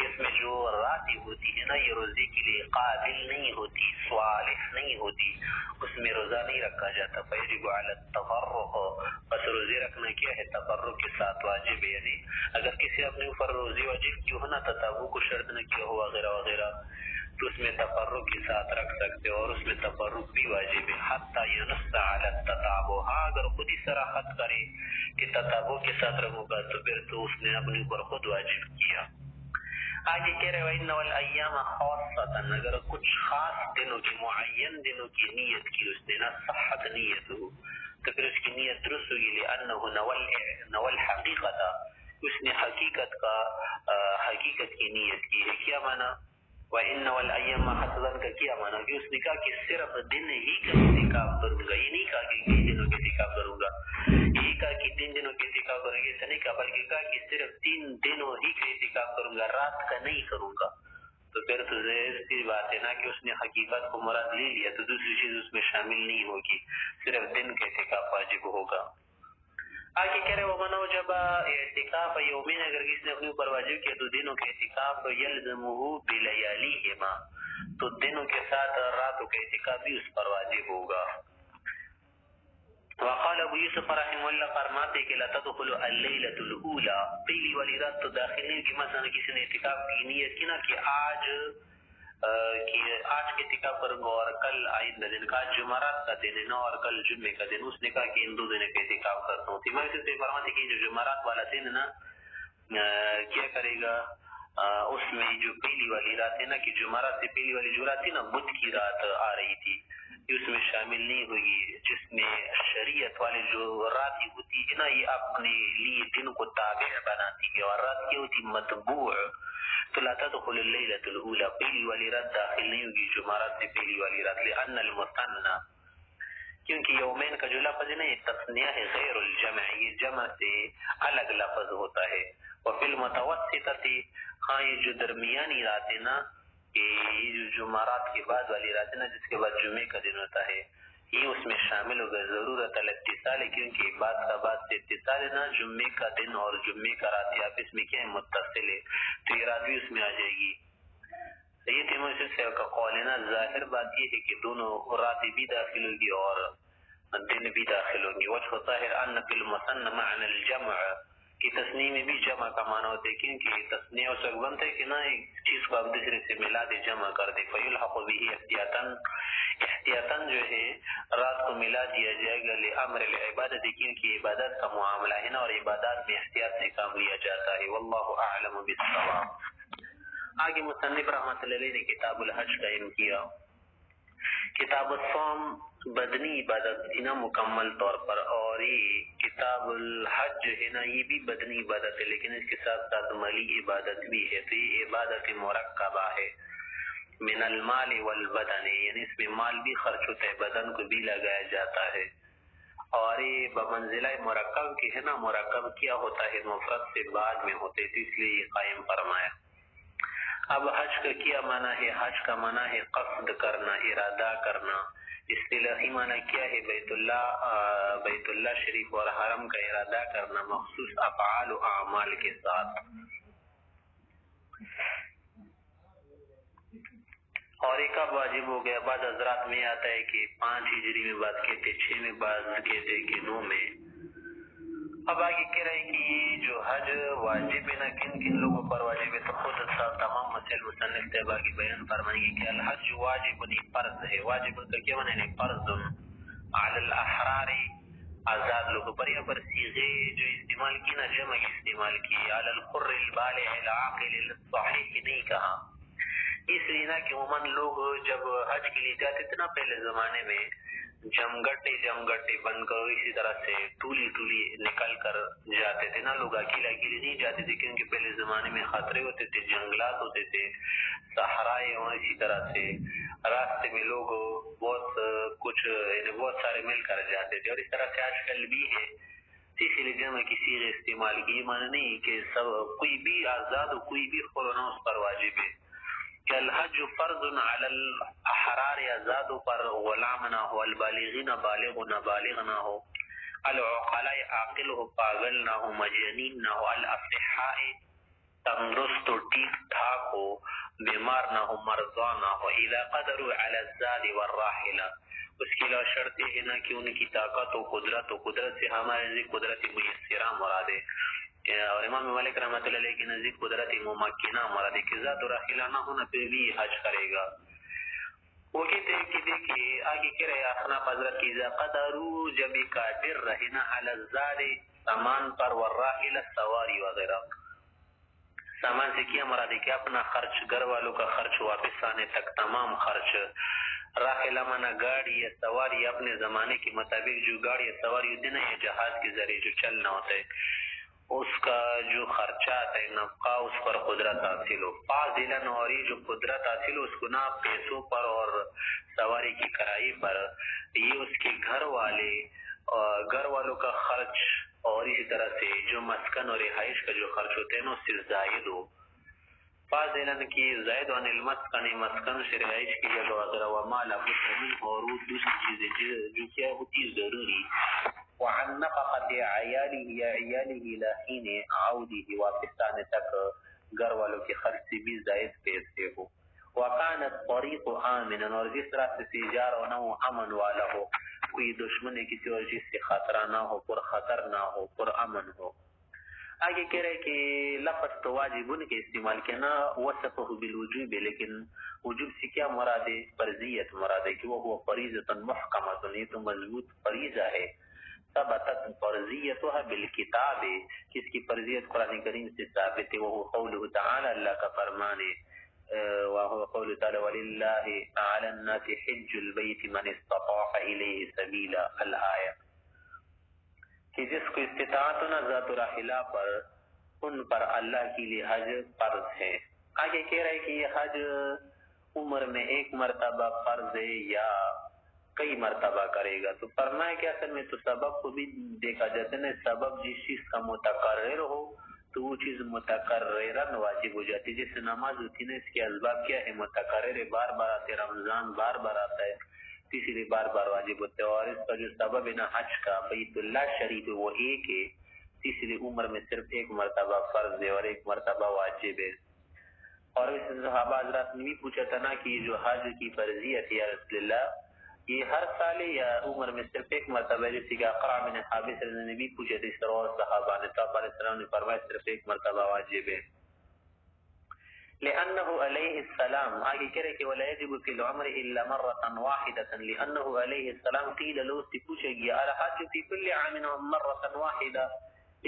اس میں جو راتیں ہوتی ہے نا یہ روزے کے لیے قابل نہیں ہوتی، صالح نہیں ہوتی، اس میں روزہ نہیں رکھا جاتا. فیجب علی التفرق، بس روزے رکھنا کیا ہے تفرق کے ساتھ واجب ہے. یعنی اگر کسی اپنے اوپر روزے واجب کی ہو نا تتابع کو شرط نہ کیا ہو وغیرہ وغیرہ تو اس میں تفرق کے ساتھ رکھ سکتے ہو، اور اس میں تفرق بھی واجب ہے. حتی ینص علی التتابع، ہاں اگر خود ہی صراحت کرے کہ تتابع کے ساتھ رکھوں گا تو پھر تو اس نے اپنے اوپر خود واجب کیا. آگے کہہ رہے وَإِنَّ وَالْأَيَّامَ خَاصَّةً، اگر کچھ خاص دنوں کی معین دنوں کی نیت کی اس نے نا صحت نیت ہو تو پھر اس کی نیت درست ہوگی. لأنه نوى الحقیقت، اس نے حقیقت کی نیت کی ہے. کیا معنی؟ وَإِنَّ وَالْأَيَّمَّ حَسَدًا کا کیا معنی کہ اس نے کہا کہ صرف دن ہی کا اعتکاف کروں گا. یہ نہیں کہا کہ کئی دنوں کے اعتکاف کروں گا، یہ کہا کہ 3 دنوں کے اعتکاف کروں گا، ایسا نہیں کہا، بلکہ کہا کہ صرف 3 دنوں ہی کا اعتکاف کروں گا، رات کا نہیں کروں گا. تو پھر تو ظاہر سی بات ہے نا کہ اس نے حقیقت کو مراد لے لیا تو دوسری چیز اس میں شامل نہیں ہوگی، صرف دن کا اعتکاف واجب ہوگا. آگے کہہ رہے ومن وجب اعتکاف یومین، اگر کسی نے اپنے اوپر واجب کیا تو دنوں کے اعتکاف یلزمہ بلیالیہما، تو دنوں کے ساتھ راتوں کے اعتکاف بھی اس پر واجب ہوگا. وقال ابو یوسف رحمہ اللہ فرماتے کہ لا تدخل اللیلۃ الاولی، پہلی والی رات تو داخل نہیں ہوگی. مثلا کسی نے اعتکاف کی نیت کی نا کہ آج کے اعتکاف کروں گا اور کل آئندہ دن کا جمعرات کا دن ہے نا اور کل جمعے کا دن، اس نے کہا کہ ان 2 دنوں کا اعتکاف کرتا ہوں. امام سے فرماتے کہ جو جمعرات والا دن نا کیا کرے گا، اس میں جو پہلی والی رات ہے نا کہ جمعرات سے پہلی والی جو رات تھی نا بدھ کی رات آ رہی تھی، اس میں شامل نہیں ہوگی. جس میں شریعت والے جو رات ہوتی ہے نا یہ اپنے لیے دن کو تابع بناتی ہے اور رات کی ہوتی متبوع. تو لا تدخل اللیلۃ الاولی، پہلی والی رات داخل نہیں ہوگی جمعرات سے پہلی والی رات. لأن المثنى، کیونکہ یومین کا جو لفظ ہے نا یہ تثنیہ ہے غیر الجمع، یہ جمع سے الگ لفظ ہوتا ہے. وفی المتوسطۃ، ہاں یہ جو درمیانی رات ہے نا یہ جو جمعرات کے بعد والی رات ہے نا جس کے بعد جمعے کا دن ہوتا ہے یہ اس میں شامل ہوگا. ضرورت الاتصال ہے کیونکہ بات کا بات سے اتصال ہے نا، جمعے کا دن اور جمعے کا رات آپس میں کیا ہے متصل ہے، تو یہ رات بھی اس میں آ جائے گی. یہ تیمور سے کا قول ہے نا، ظاہر بات یہ ہے کہ دونوں راتیں بھی داخل ہوگی اور دن بھی داخل ہوگی. وجہ ظاہر ان فی المثنى معنى الجمع، کہ تثنیہ میں بھی جمع کا معنی ہوتا ہے کیونکہ تثنیہ اس وقت بنتا ہے کہ نا ایک چیز کو آپ دوسرے سے ملا دے جمع کر دے. فیلحق به احتیاطاً جو ہے رات کو ملا دیا جائے گا لامر العبادت، کیونکہ عبادت کا معاملہ ہے نا اور عبادات میں احتیاط سے کام لیا جاتا ہے. واللہ اعلم بالصواب. آگے مصنف رحمۃ اللہ علیہ نے کتاب الحج قائم کیا. کتاب الصوم بدنی عبادت ہے نا مکمل طور پر، اور یہ کتاب الحج ہے نا یہ بھی بدنی عبادت ہے لیکن اس کے ساتھ ساتھ مالی عبادت بھی ہے. تو یہ عبادت مرکبہ ہے من المال والبدن، یعنی اس میں مال بھی خرچ ہوتا ہے بدن کو بھی لگایا جاتا ہے. اور یہ بمنزلہ مرکب کی ہے نا، مرکب کیا ہوتا ہے مفرد سے بعد میں ہوتے تو اس لیے یہ قائم فرمایا. اب حج کا کیا معنی ہے؟ حج کا معنی ہے قصد کرنا، ارادہ کرنا. اصطلاحی معنی کیا ہے؟ بیت اللہ شریف اور حرم کا ارادہ کرنا مخصوص افعال و اعمال کے ساتھ. اور ایک اب واجب ہو گیا، بعض حضرات میں آتا ہے کہ 5 ہجری میں بعض کہتے 6 میں بعض کہتے کہ 9 میں. اب آگے کہہ رہے ہیں کہ یہ جو حج واجب ہے نا کن کن لوگوں پر واجب ہے، تو خود تمام مسائل مصنف صاحب آگے بیان فرمائیں گے کہ الحج واجب فرض ہے. واجب کا کیا معنی؟ فرض علی الاحرار، آزاد لوگوں پر. یا پر صیغے جو استعمال کی نا جمع استعمال کی، علی الحر البالغ العاقل الصحیح نہیں کہا، اس لیے نا کہ عموماً لوگ جب حج کے لیے جاتے تھے نا پہلے زمانے میں جمگٹے بن کر اسی طرح سے ٹولی نکل کر جاتے تھے نا. لوگ اکیلے نہیں جاتے تھے کیونکہ پہلے زمانے میں خطرے ہوتے تھے، جنگلات ہوتے تھے، صحرائے، اور اسی طرح سے راستے میں لوگ بہت سارے مل کر جاتے تھے. اور اس طرح سے آج کل بھی ہے، اسی لیے جمع کی صیغے استعمال کی. معنی نہیں کہ سب کوئی بھی آزاد ہو، کوئی بھی خورنا اس پر واجب ہے. کہ الحج فرض علی الاحرار، آزادوں پر، غلام نہ ہو، البالغین بالغ نہ بالغ نہ ہو، العقلاء عاقل ہو، پاگل نہ ہو، مجانین نہ ہو، الاصحاء تندرست و ٹھیک ٹھاک ہو، بیمار نہ ہو، مرضا نہ ہو. اذا قدروا علی الزاد والراحلہ، اس کی علاوہ شرط ہے نا کہ ان کی طاقت و قدرت سے ہمارے قدرت میسرہ مراد ہے. اور امام مالک رحمۃ اللہ علیہ کے نزدیک قدرت ممکنہ مراد ہے کہ ذات و راحلہ نہ ہونا پھر بھی حج کرے گا. وہ کہتے ہیں کہ دیکھیے آگے کہہ رہے احناف حضرت کی اذا قدروا، جب قادر رہے نا علی الزاد سامان پر، والراحلہ سواری وغیرہ. سامان سے کیا مراد ہے کہ اپنا خرچ، گھر والوں کا خرچ واپس آنے تک تمام خرچ راحلہ مانا گاڑی یا سواری اپنے زمانے کے مطابق جو گاڑی یا سواری ہوتی ہے نا، یہ جہاز کے ذریعے جو چلنا ہوتا ہے، اس کا جو خرچات ہے نفقہ اس پر قدرت حاصل ہو فاضلاً، اور یہ جو قدرت حاصل ہو اس کو نہ پیسوں پر اور سواری کی کرائے پر، یہ اس کے گھر والوں کا خرچ اور اسی طرح سے جو مسکن اور رہائش کا جو خرچ ہوتے ہیں نا اس سے زائد ہو. فاضلاً کی زائد عن المسکن، مسکن سے رہائش کی جگہ وغیرہ، وما لا بد منه، اور دوسری چیزیں جو کیا ہوتی ضروری. وعن نفقة عياله الى حين عوده، واپس آنے تک گھر والوں کے خرچ سے بھی زائد پیسے ہو. وكان الطريق آمنا، اور جس راستے سے جا رہا نہ وہ امن والا ہو، کوئی دشمن کسی اور چیز سے خطرہ نہ ہو، پر خطر نہ ہو، پر امن ہو. آگے کہہ رہے کہ لفظ تو واجبن کے استعمال کیا وصفه بالوجوب، لیکن وجوب سے کیا مراد ہے؟ فرضیت مراد ہے کہ وہ فریضۃ محکمۃ، یہ تو مضبوط فریضہ ہے. ثبتت فرضیتها بالکتاب، کس کی فرضیت قرآن کریم سے ثابت ہے، وہ قوله تعالی، اللہ کا فرمان ہے، وهو قول تعالی وللہ علی الناس حج البیت من استطاع الیہ سبیلا، الآیہ، کہ جس کو استطاعت نہ ذات راحلہ پر، ان پر اللہ کے لیے حج فرض ہے. آگے کہہ رہے کہ یہ حج عمر میں ایک مرتبہ فرض ہے یا کئی مرتبہ کرے گا. تو فرمایا کہ اصل میں تو سبب کو بھی دیکھا جاتا ہے نا، سبب جس چیز کا متقرر ہو تو وہ چیز متقررن واجب ہو جاتی ہے. جیسے نماز ہوتی ہے نا، اس کے اسباب کیا ہے؟ متقرر ہے، بار بار آتے ہیں، رمضان بار بار آتا ہے، اسی لیے بار بار واجب ہوتے ہیں. اور اس کا جو سبب ہے نا حج کا، بیت اللہ شریف وہ ایک ہے، اس لیے عمر میں صرف ایک مرتبہ فرض ہے اور ایک مرتبہ واجب ہے. اور اس صحابہ حضرات نے بھی پوچھا تھا نا کہ جو حج کی فرضیت ہے یا رسول اللہ، یہ ہر سال یا عمر میں صرف ایک مرتبہ ہے؟ جیسے کہ اقرع بن حابس نے بھی پوچھا تھا اس طرح، اور صحابہ نے، تو آپ علیہ السلام نے فرمایا صرف ایک مرتبہ واجب ہے. لأنه علیہ السلام، آگے کہہ رہے کہ ولا يجب في العمر الا مرة واحدة، لأنه علیہ السلام قیل لو، سے پوچھا گیا الحج في كل عام مرة واحدة،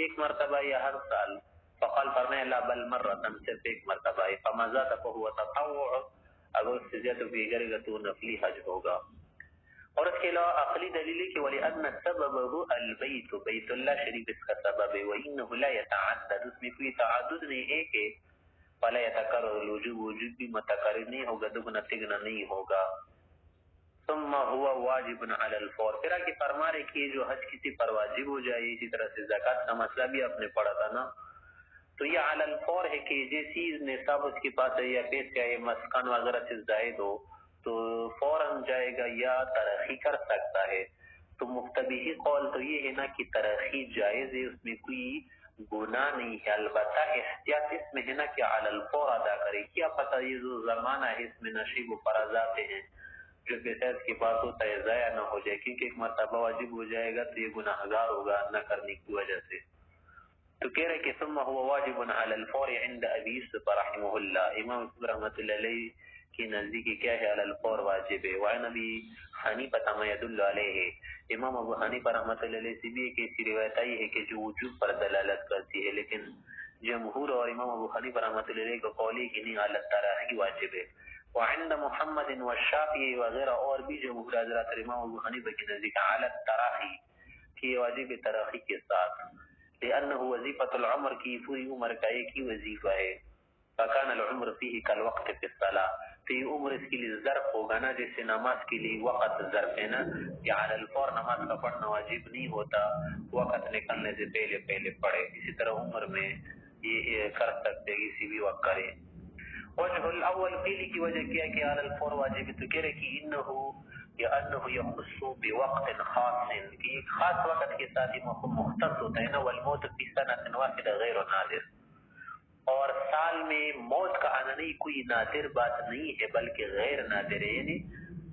ایک مرتبہ یا ہر سال؟ فقال، فرمایا لا بل مرة، صرف ایک مرتبہ ہے. فما زاد فهو تطوع، اگر اس سے زیادہ بھی کرے گا تو نفلی حج ہوگا. اور اس کے علاوہ عقلی دلیل ہے کہ وَلِأَنَّ سَبَبَهُ الْبَيْتُ، بیت اللہ شریف اس کا سبب ہے. وَإِنَّهُ لَا يَتَعَدَّدُ، اس میں کوئی تعدد نہیں، ایک ہے. فَلَا يَتَكَرَّرُ الْوُجُوبُ، وجوب بھی متکرر نہیں ہوگا، دگنا تگنا نہیں ہوگا. ثم هو واجب على الفور، پھر آگے فرما رہے کہ جو حج کسی پر واجب ہو جائے، اسی طرح سے زکوٰۃ کا مسئلہ بھی آپ نے پڑھا تھا نا، تو یہ علی الفور ہے کہ جیسی نصاب اس کے پاس ہے یا پیسے یا مسکن وغیرہ سے زائد ہو تو فوراً جائے گا یا ترقی کر سکتا ہے. تو مفتبی قول تو یہ ہے نا کہ ترقی جائز ہے، اس میں کوئی گناہ نہیں ہے. البتہ احتیاط اس میں ہے نا کہ علی الفور ادا کرے. کیا پتہ یہ جو زمانہ ہے اس میں نشیب و فرضات ہیں، جو پیسہ اس کے پاس ہوتا ہے ضائع نہ ہو جائے، کیونکہ ایک مرتبہ واجب ہو جائے گا تو یہ گناہگار ہوگا نہ کرنے کی وجہ سے. تو کہہ رہے کہ ثم هو واجب علی الفور عند ابی یوسف رحمہ اللہ، امام یوسف رحمۃ اللہ علیہ کی نزدیک کیا ہے؟ علی الفور واجب ہے. وعن ابی حنیفہ ما يدل علیہ، امام ابو حنیفہ رحمۃ اللہ علیہ سے بھی ایک ایسی روایت آئی ہے کہ جو وجوب پر دلالت کرتی ہے، لیکن جمہور اور امام ابو حنیفہ رحمۃ اللہ علیہ کو قول ہے کہ نہیں، علی التراخی واجب ہے. وعند محمد والشافعی وغیرہ اور بھی جمہور حضرات امام ابو حنیفہ کی نزدیک علی التراخی کہ واجب تراخی کے ساتھ، لأنه وظیفۃ العمر کی پوری عمر کا ایک ہی وظیفہ ہے. فکان العمر فیہ کالوقت فی الصلاۃ، تو یہ عمر اس کے لیے ظرف ہوگا نا، جیسے نماز کے لیے وقت ظرف ہے نا، کہ علی الفور نماز کا پڑھنا واجب نہیں ہوتا، وقت نکلنے سے پہلے پہلے پڑھے. اسی طرح عمر میں یہ کر سکتے کسی بھی وقت کرے. وجہ الاول پہلی کی وجہ کیا کہ علی الفور واجب، تو کہہ رہے کہ انه يخص بوقت خاص، کہ ایک خاص وقت کے ساتھ ہی مختص ہوتا ہے نا. والموت فی سنۃ واحدۃ غیر نادر، اور سال میں موت کا آنا نہیں کوئی نادر بات نہیں ہے بلکہ غیر نادر ہے، یعنی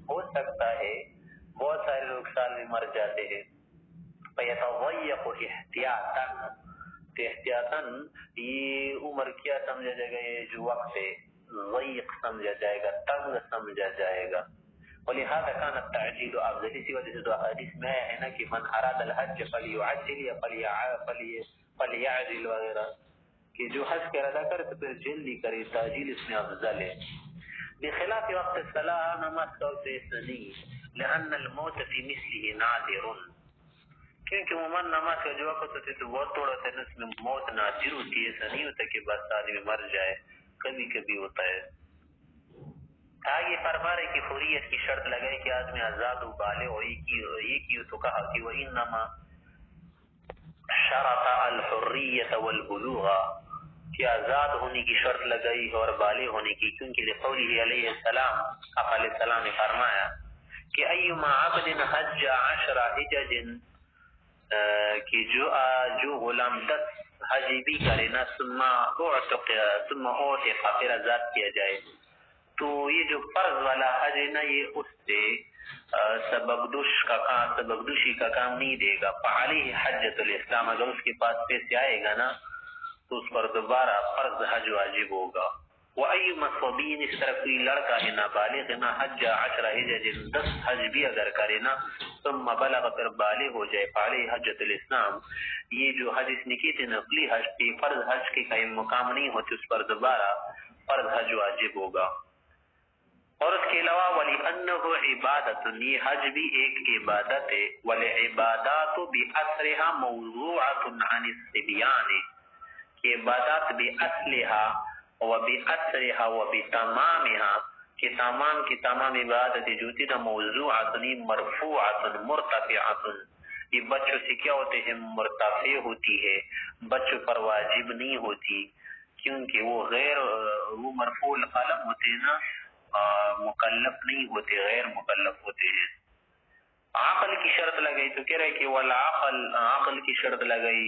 ہو سکتا ہے بہت سارے لوگ سال میں مر جاتے ہیں. فیتضیق احتیاطا، تو احتیاطاً یہ عمر کیا سمجھا جائے گا؟ یہ جو وقت ہے ضیق سمجھا جائے گا، تنگ سمجھا جائے گا. ولہذا كان التعجیل افضل، اسی وجہ سے تو حدیث میں ہے نا کہ من اراد الحج فلیعجل یا فلیعجل وغیرہ، کہ جو حج کا ارادہ کرے تو پھر جلدی کرے، تعجیل اس میں افضل ہے. بخلاف وقت الصلاة نماز کا وقت ایسا نہیں، لأن الموت فی مثله نادر، کیونکہ عموماً نماز کا جو وقت ہوتا ہے تو بہت تھوڑا سا اس میں موت نادر ہوتی ہے، ایسا نہیں ہوتا کہ بس آدمی مر جائے، کبھی کبھی ہوتا ہے۔ آگے فرما رہے کہ حریت کی شرط لگائے کہ آدمی آزاد و بالغ ہو، یہ کی تو کہا کہ وَإِنَّمَا شرط الحریت والبلوغ، کہ آزاد ہونے کی شرط لگائی اور بالغ ہونے کی، کیونکہ لقوله علیہ السلام، آپ علیہ السلام نے فرمایا کہ ایما عبد حج 10 حجج، کہ جو غلام 10 حج بھی کرے نا ثم اعتق پھر آزاد کیا جائے، تو یہ جو فرض والا حج ہے نا یہ اس سے سبکدوشی کا کام نہیں دے گا، فعلیہ حجۃ الاسلام، اگر اس کے پاس پیسے آئے گا نا تو اس پر دوبارہ فرض حج واجب ہوگا۔ وَأَيُّمَا صَبِيٍّ، اس طرح کوئی لڑکا ہے نابالغ ہے نا حج 10 حجج، 10 حج بھی اگر کرے نا ثم بلغ، پھر بالغ ہو جائے، فعلیہ حجۃ الاسلام، یہ جو حج اس نے کی تھی نقلی حج تھی، فرض حج کے قائم مقام نہیں ہوتے، اس پر دوبارہ فرض حج واجب ہوگا۔ اور اس کے علاوہ وَلِأَنَّهُ عِبَادَةٌ، یہ حج بھی ایک عبادت ہے، وَالْعِبَادَاتُ بِأَصْلِهَا مَوْضُوعَةٌ عَنِ الصِّبْيَانِ، کہ عبادات بِأَصْلِهَا وَبِأَثْرِهَا وَبِتَمَامِهَا، کہ تمام کی تمام عبادت جو تھی نا موضوعۃ مرفوعۃ مرتفعۃ، یہ بچوں سے کیا ہوتے ہیں مرتفع ہوتی ہے، بچوں پر واجب نہیں ہوتی، کیونکہ وہ مرفوع القلم ہوتے ہیں نا، مکلف نہیں ہوتے، غیر مکلف ہوتے ہیں۔ عقل کی شرط لگائی تو کہہ رہے کہ والعقل، عقل کی شرط لگائی،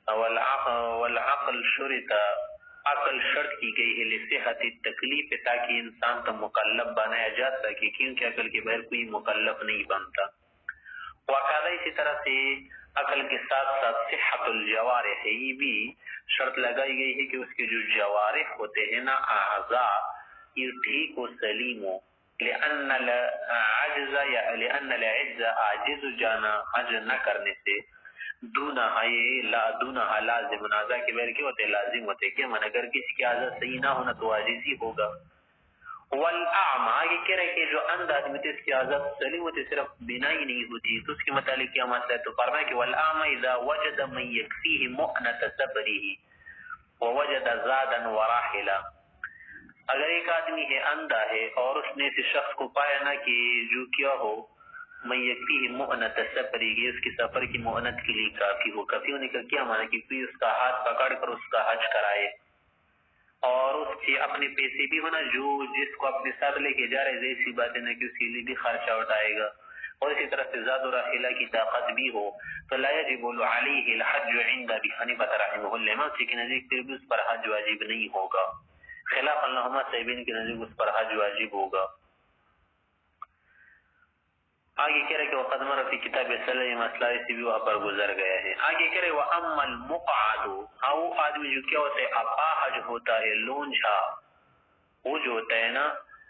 والعقل شرط، عقل شرط کی گئی ہے لصحت التکلیف، تاکہ انسان تو مکلف بنایا جا سکے، کیونکہ عقل کے بغیر کوئی مکلف نہیں بنتا۔ وقاعدہ اسی طرح سے عقل کے ساتھ ساتھ صحت الجوارح، یہ بھی شرط لگائی گئی ہے کہ اس کے جو جوارح ہوتے ہیں نا اعضاء، یہ ٹھیک و سلیم ہو، لأن العجز عاجز جانا حج نہ کرنے سے، دونہا لازم، اعضاء کے بغیر کیا ہوتے لازم ہوتے، کہ من اگر کسی کی اعضاء صحیح نہ ہونا تو عاجز ہی ہوگا۔ والاعمى، آگے کہہ رہے کہ جو اندھ آدمی تھے اس کی اعضاء سلیم ہوتے، صرف بینائی نہیں ہوتی، تو اس کے متعلق کیا مسئلہ ہے؟ تو فرمایا کہ والاعمى اذا وجد من يكفيه مؤنة سفره ووجد زادا وراحلا، اگر ایک آدمی ہے اندھا ہے اور اس نے اس شخص کو پایا نا کہ جو کیا ہو من یکفیہ مؤنۃ سفری، اس کی سفر کی مؤنت کے لیے کافی ہو، کافی ہونے کا کیا معنی کہ کوئی اس کا ہاتھ پکڑ کر اس کا حج کرائے، اور اس کے اپنے پیسے بھی ہونا، جو جس کو اپنے ساتھ لے کے جا رہے ظاہر سی بات ہے نا کہ اس کے لیے بھی خرچہ اٹھائے گا، اور اسی طرح سے زاد و راحلہ کی طاقت بھی ہو، تو لا یجب علیہ الحج عند ابی حنیفہ رحمہ اللہ، امام سے کے نزدیک پھر بھی اس پر حج واجب نہیں ہوگا، خلاف علامہ صاحبین کے نزدیک اس پر حج واجب ہوگا۔ آگے کہہ رہے کہ وقد مر فی کتاب الصلاۃ، یہ مسئلہ اسی بھی وہاں پر گزر گیا ہے۔ آگے کہہ رہے واما المقعد، وہ آدمی جو کیا ہوتا ہے اپاہج ہوتا ہے، لونجھا، وہ جو ہوتا ہے نا،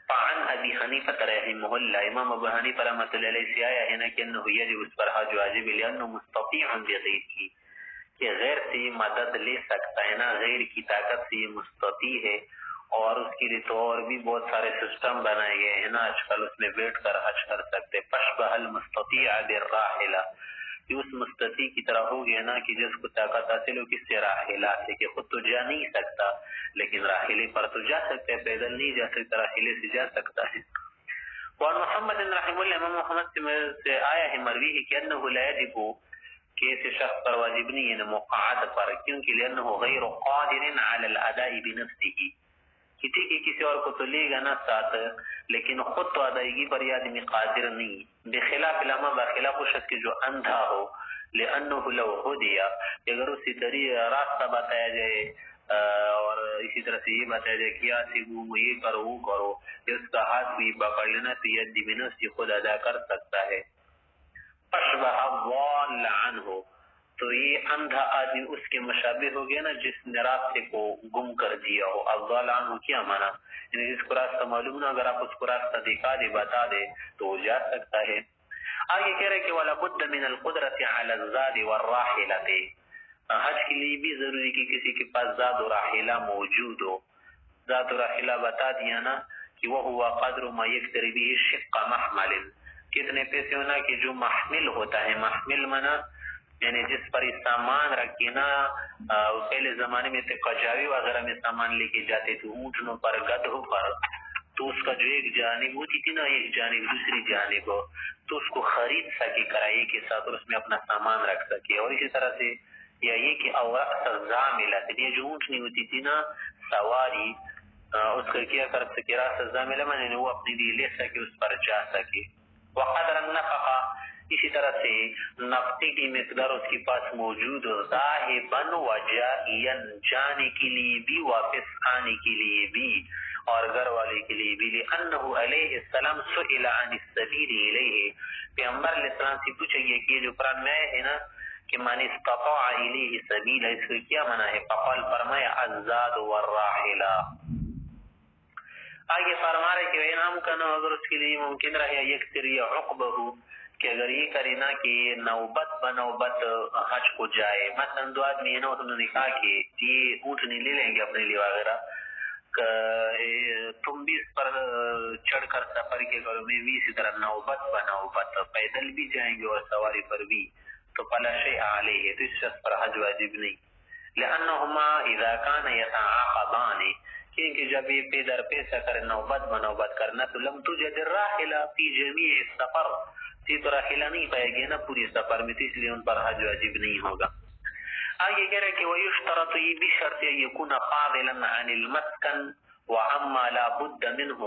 فعن ابی حنیفہ رحمہ اللہ، امام ابو حنیفہ رحمۃ اللہ علیہ سے آیا ہے نا کہ انه یجب، اس پر حج واجب، لانه مستطیع بغیرہ، کہ غیر سے یہ مدد لے سکتا ہے نا، غیر کی طاقت سے یہ مستطیع ہے، اور اس کے لیے تو اور بھی بہت سارے سسٹم بنائے گئے ہیں نا، آج کل اس میں بیٹھ کر حج کر سکتے، فشبہ المستطیع بالراحلہ، یہ اس مستطیع کی طرح ہو گیا نا کہ جس کو طاقت حاصل ہو کس سے راحلہ سے، کہ خود تو جا نہیں سکتا لیکن راحلے پر تو جا سکتا ہے، پیدل نہیں جا سکتا، راحلے سے جا سکتا ہے۔ وعن محمد رحمہ اللہ، امام محمد سے آیا ہے مروی ہے کہ انه لا يجب، کہ ایسے شخص پر واجب نہیں ہے مقعد پر، کیونکہ لانه غیر قادر علی الاداء بنفسه، کہ ٹھیک ہے کسی اور کو تو لے گا نا ساتھ لیکن خود تو ادائیگی پر یہ آدمی قادر نہیں، بخلاف علامہ، بخلاف اس شخص کے جو اندھا ہو، لانه لو هدی، اگر اسی طریقے راستہ بتایا جائے اور اسی طرح سے یہ بتایا جائے کہ ایسے یہ کرو وہ کرو، اس کا ہاتھ بھی پکڑ لینا تو یہ ادی بنفسه خود ادا کر سکتا ہے۔ اشبہ الضال عنہ، تو یہ اندھا آدمی اس کے مشابہ ہو گیا نا جس نے راستے کو گم کر دیا ہو۔ الضال عنہ کیا معنی؟ یعنی جس کو راستہ معلوم نہ، اگر آپ اس کو راستہ دکھا دے، بتا دے تو وہ جا سکتا ہے۔ آگے کہہ رہے کہ ولا بد من القدرۃ علی الزاد والراحلۃ، حج کے لیے بھی ضروری کہ کسی کے پاس زاد و راحلہ موجود ہو۔ زاد و راحلہ بتا دیا نا کہ کہ وہ ہوا قدر ما یکتری بھی شق محمل، کتنے پیسے ہونا کہ جو محمل ہوتا ہے، محمل منا یعنی جس پر سامان رکھنا، پہلے زمانے میں کچاوی وغیرہ میں سامان لے کے جاتے تھے اونٹنوں پر، گدھوں پر، تو اس کا جو ایک جانب ہوتی تھی نا، ایک جانب دوسری جانب، تو اس کو خرید سکے کرائے کے ساتھ اور اس میں اپنا سامان رکھ سکے. اور اسی طرح سے یہ کہ اوراق سزاملہ، یہ جو اونٹنی ہوتی تھی نا سواری، اس کا کیا کر سکے، راس سزاملہ میں وہ اپنے لیے لے سکے، اس پر جا سکے. وقدر النفقہ، اسی طرح سے نفقی کی مقدار اس کے پاس موجود ہو، ذاہباً و جائیاً، جانے کے لیے بھی واپس آنے کے لیے بھی اور گھر والے کے لیے بھی. لأنہ علیہ السلام سئل عن السبیل الیہ، پیغمبر علیہ السلام سے پوچھا گیا کہ جو قرآن میں ہے نا کہ من استطاع الیہ سبیل، اس کو کیا منع ہے؟ فقال فرمایا الزاد والراحلہ. آگے فرما رہے کہ انعام کرنا اگر اس کے لیے ممکن رہے یکتری عقبہ، کہ اگر یہ کرے نا کہ نوبت بنوبت حج کو جائے، مثلا دو آدمی ہے نا، انہوں نے کہا کہ یہ اونٹنی لے لیں گے اپنے لیے وغیرہ، تم بھی اس پر چڑھ کر سفر کے کرو، میں بھی اسی طرح نوبت بنوبت پیدل بھی جائیں گے اور سواری پر بھی، تو فلا شیء علیہ، تو اس شخص پر حج واجب نہیں. لأنہما اذا کان یتعاقبان، کیونکہ جب یہ پی در پی سفر نوبت بنوبت کرنا، تو لم تجد الراحلہ فی جمیع السفر، تی تو راحلہ نہیں پائے گی نا پوری سفر میں، تو اس لیے ان پر حج واجب نہیں ہوگا. آگے کہہ رہے کہ وَيُشْتَرَطُ، یہ بھی شرط ہے، يَكُونَ فَاضِلًا عَنِ الْمَسْكَنِ وَعَمَّا لَا بُدَّ مِنْهُ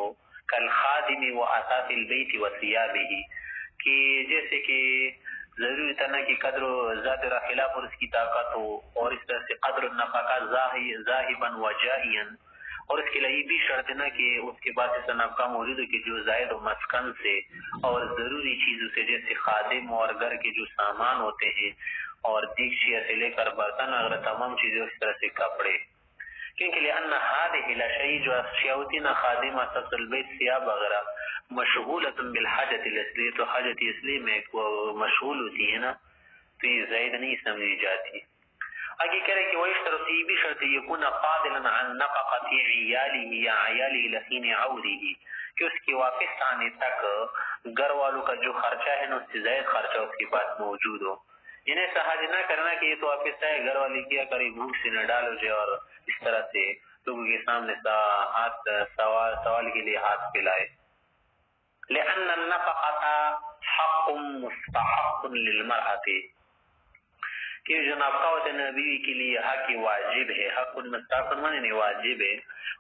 كَالْخَادِمِ وَأَثَاثِ الْبَيْتِ وَثِيَابِهِ، کہ جیسے کہ ضروری تھا نا کہ قدر ذات راحلہ پر اس کی طاقت ہو، اور اس طرح سے قدر النفقہ ذاہباً وجائیاً، اور اس کے لیے بھی شرط ہے نا کہ اس کے بعد ایسا نفقہ موجود ہے کہ جو زائد و مسکن سے اور ضروری چیزوں سے، جیسے خادم اور گھر کے جو سامان ہوتے ہیں اور دیگچیاں سے لے کر برتن وغیرہ تمام چیزیں، اس طرح سے کپڑے، کیونکہ لأن هذه الاشیاء جو اشیاء ہوتی نا، خادم اساس البیت سیاب وغیرہ، مشغولۃ بالحاجت الاصلیہ، تو حاجت اصلی میں مشغول ہوتی ہے نا، تو یہ زائد نہیں سمجھی جاتی. آگے کہہ رہے کہ وَيُشْتَرَطُ، یہ بھی شرط يَكُونَ فَاضِلًا عَنْ نَفَقَةِ عِيَالِهِ یا عِيَالِهِ لَحِينِ عَوْرِهِ، کہ اس کے واپس آنے تک گھر والوں کا جو خرچہ ہے نا، اس سے زائد خرچہ اس کے پاس موجود ہو. انہیں سہج نہ کرنا کہ یہ تو واپس آئے، گھر والی کیا کرے، بھوک سے نہ ڈالو جائے اور اس طرح سے لوگوں کے سامنے ہاتھ سوال کے لیے ہاتھ پھیلائے. لأن النفقة حق مستحق للمرأة، کہ جو نفقہ ہوتا ہے بیوی کے لیے حق واجب ہے، حق مستحق معنی واجب ہے،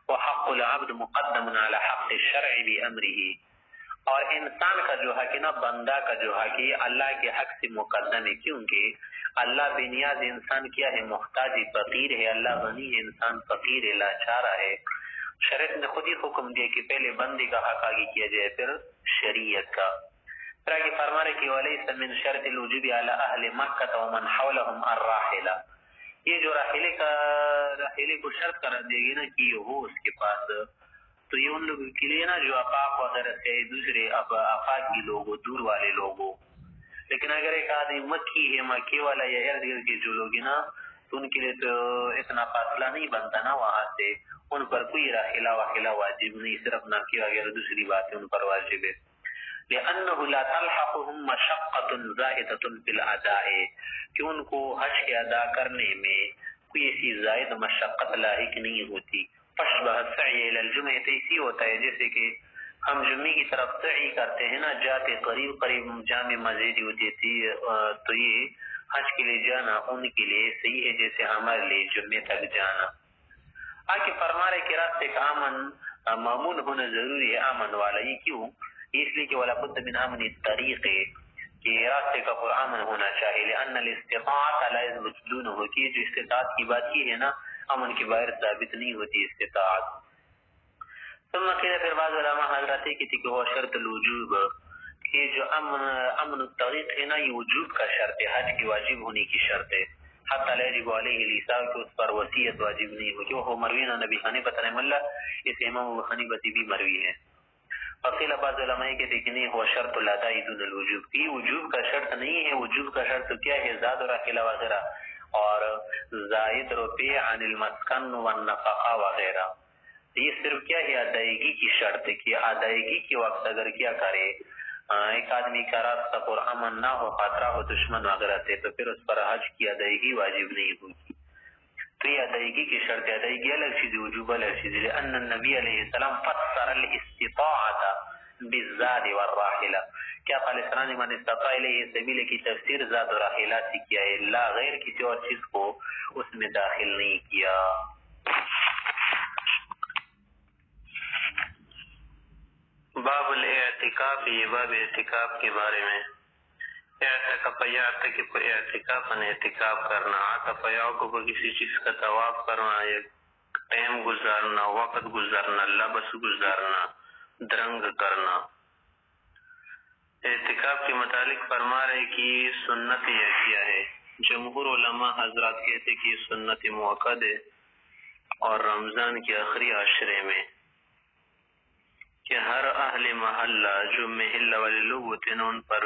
وحق العبد مقدم على حق الشرع بأمره، اور انسان کا جو حق ہے نا، بندہ کا جو حق ہے اللہ کے حق سے مقدم ہے، کیونکہ اللہ بے نیاز، انسان کیا ہے، محتاج فقیر ہے، اللہ غنی ہے، انسان فقیر ہے، لاچارہ ہے. شریعت نے خود ہی حکم دیا کہ پہلے بندے کا حق آگے کیا جائے پھر شریعت کا. پھر آگے فرما رہے کہ وَلَيْسَ مِنْ شَرْطِ الْوُجُوبِ عَلَى أَهْلِ مَكَّةَ وَمَنْ حَوْلَهُمْ الرَّاحِلَةِ، یہ جو راحلے کو شرط قرار دے گی نا کہ یہ ہو اس کے پاس، تو یہ ان لوگوں کے لیے نا جو آفاق وغیرہ سے دوسرے آفاق کے لوگ، دور والے لوگ. لیکن اگر ایک آدمی مکی ہے، مکی والا یا ارد گرد کے جو لوگ ہیں نا، تو ان کے لیے تو اتنا فاصلہ نہیں بنتا نا وہاں سے، ان پر کوئی راحلہ واجب نہیں، صرف نفقی وغیرہ دوسری باتیں ان پر واجب ہے. لأنه لا تلحقهم مشقة زائدة في الأداء، کہ ان کو حج کے ادا کرنے میں کوئی ایسی زائد مشقت لاحق نہیں ہوتی. فشبہ السعی الى الجمعہ، ایسی ہوتا ہے جیسے کہ ہم جمعے کی طرف سعی کرتے ہیں نا، جاتے قریب جامع مسجد ہوتی تھی، تو یہ حج کے لیے جانا ان کے لیے صحیح ہے جیسے ہمارے لیے جمعے تک جانا. آگے فرما رہے کہ راستے کا امن معمول ہونا ضروری ہے، امن والا. یہ کیوں؟ اس لیے کہ ولا بد من امن الطریق، کہ راستے کا پر امن ہونا چاہیے. لان الاستطاعت لا يثبت دونه، کہ جو استطاعت کی بات کی ہے نا، امن کے باہر ثابت نہیں ہوتی استطاعت. ثم قیل، پھر بعض علماء حضرات کہتے کہ وہ شرط الوجوب، کہ جو امن الطریق ہے نا، یہ وجوب کا شرط ہے، حج کی واجب ہونے کی شرط ہے. حتی لا یجب علیہ الحساب، کہ اس پر وصیت واجب نہیں ہو، جو مروین نبی حنیفہ رحمہ اللہ، اس امام ابو حنیفہ بھی مروی ہے. وقیل، بعض علماء کہتے کہ نہیں، ہوا شرط الاداء دون الوجوب، یہ وجوب کا شرط نہیں ہے. وجوب کا شرط کیا ہے؟ زاد و راحلہ وغیرہ اور زائد روپے عن المسکن والنفقہ وغیرہ. یہ صرف کیا ہے ادائیگی کی شرط ہے کہ ادائیگی کے وقت اگر کیا کرے ایک آدمی کا راستہ پر امن نہ ہو، خطرہ ہو دشمن وغیرہ سے، تو پھر اس پر حج کی ادائیگی واجب نہیں ہوگی. تو یہ ادائیگی کی شرط ہے. ادائیگی الگ چیز ہے، وجوب الگ چیز ہے. لأن النبی علیہ السلام فسر الاستطاعة بالزاد والراحلہ، کیا علیہ السلام نے من استطاع الیہ سبیل کی تفسیر زاد و راحلہ سے کیا ہے، لا غیر کسی اور چیز کو اس میں داخل نہیں کیا. باب الاعتکاف، یہ باب اعتکاف کے بارے میں. اعتکاف کرنا، عطفیاؤ کو کسی چیز کا طواف کرنا، ایک ٹائم گزارنا، وقت گزارنا، لبس گزارنا، درنگ کرنا. اعتکاف کے متعلق فرما رہے کہ سنت یحییٰ ہے. جمہور علماء حضرات کہتے کہ سنت موقد ہے، اور رمضان کے آخری عشرے میں کہ ہر اہل محلہ جو محلہ والے لوگ ہوتے ہیں ان پر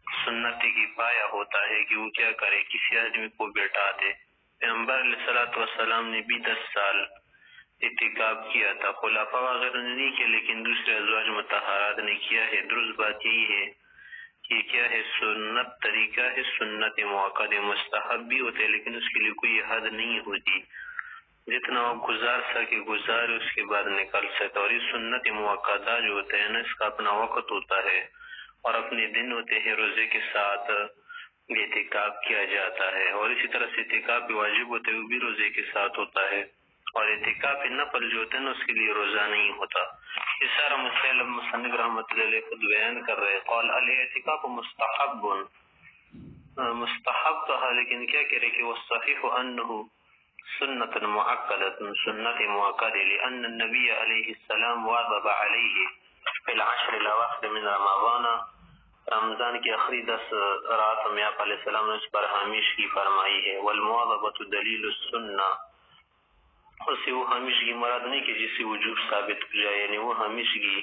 سنت کی پایا ہوتا ہے کہ وہ کیا کرے، کسی آدمی کو بیٹھا دے. پیغمبر علیہ الصلوۃ والسلام نے بھی 10 سال اعتکاف کیا تھا. خلفاء وغیرہ نے نہیں کیا، لیکن دوسرے ازواج مطہرات نے کیا ہے. درست بات یہی ہے کہ کیا ہے، سنت طریقہ ہے، سنت موقع مستحب بھی ہوتے، لیکن اس کے لیے کوئی حد نہیں ہوتی. جتنا وہ گزار سکے گزار، اس کے بعد نکل سکتا. اور یہ سنت موقع جو ہوتا ہے نا، اس کا اپنا وقت ہوتا ہے اور اپنے دن ہوتے ہیں. روزے کے ساتھ اعتکاف کیا جاتا ہے، اور اسی طرح سے اعتکاف بھی واجب ہوتا ہے، وہ بھی روزے کے ساتھ ہوتا ہے. اور اعتکاف نفل جو ہوتا ہے نا، اس کے لیے روزہ نہیں ہوتا. یہ سارا مسئلہ مصنف رحمۃ اللہ علیہ خود بیان کر رہے. قال الاعتکاف مستحب، مستحب کہا، لیکن کیا کہہ رہے کہ وہ صحیح انہ سنت مؤکدۃ، سنت مؤکد، لأن النبی علیہ السلام واظب علیہ فی العشر الاواخر من رمضان، رمضان کی آخری 10 رات میں آپ علیہ السلام نے اس پر ہمیشگی فرمائی ہے. والمواظبۃ دلیل السنہ، اس سے وہ ہمیشگی مراد نہیں کہ جس سے وجوب ثابت ہو جائے، یعنی وہ ہمیشگی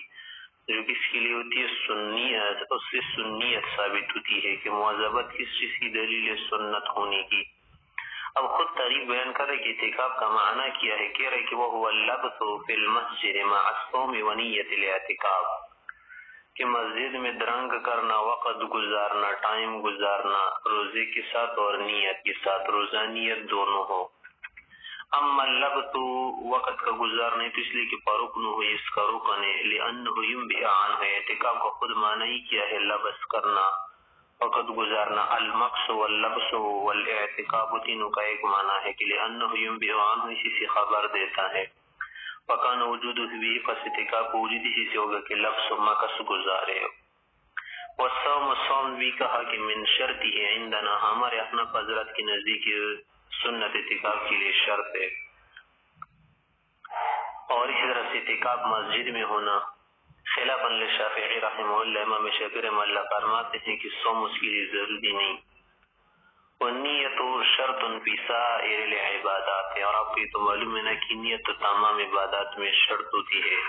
جو کس کے لیے ہوتی ہے سنیت، اس سے سنیت ثابت ہوتی ہے کہ مواظبت کس چیز کی دلیل سنت ہونے کی. اب خود تعریف بیان کر رہے کہ اعتکاف کا معنی کیا ہے. کہہ رہے کہ وہ هو اللبث فی المسجد مع الصوم ونیت الاعتکاف، کہ مسجد میں درنگ کرنا، وقت گزارنا، ٹائم گزارنا روزے کے ساتھ اور نیت کے ساتھ، روزہ نیت دونوں ہو. اما اللبث وقت کا گزارنے تو اس لیے کہ پرکن ہو، اس کا رکن ہے. لأنه ينبئ عنه، اعتکاف کا خود معنی ہی کیا ہے، لبس کرنا، وقت گزارنا. المقص واللبس والاعتکاف تینوں کا ایک معنی ہے کہ لأنه ينبئ عنه، اسی سے خبر دیتا ہے. وکان وجوده بھی، پس اعتکاف وجود اسی سے ہوگا کہ لبس مقص گزارے. والصوم، صوم بھی کہا کہ من شرطی ہے عندنا، ہمارے احناف حضرات کے نزدیک سنت اعتکاف کے لیے شرط ہے. اور اسی طرح سے اعتکاف مسجد میں ہونا، خلافاً للشافعی رحمہ اللہ، امام شافعی رحمہ اللہ فرماتے ہیں کہ صوم اس کے لیے ضروری نہیں. والنیت شرط فی سائر العبادات، اور آپ کو یہ تو معلوم ہے نا کہ نیت تو تمام عبادات میں شرط ہوتی ہے.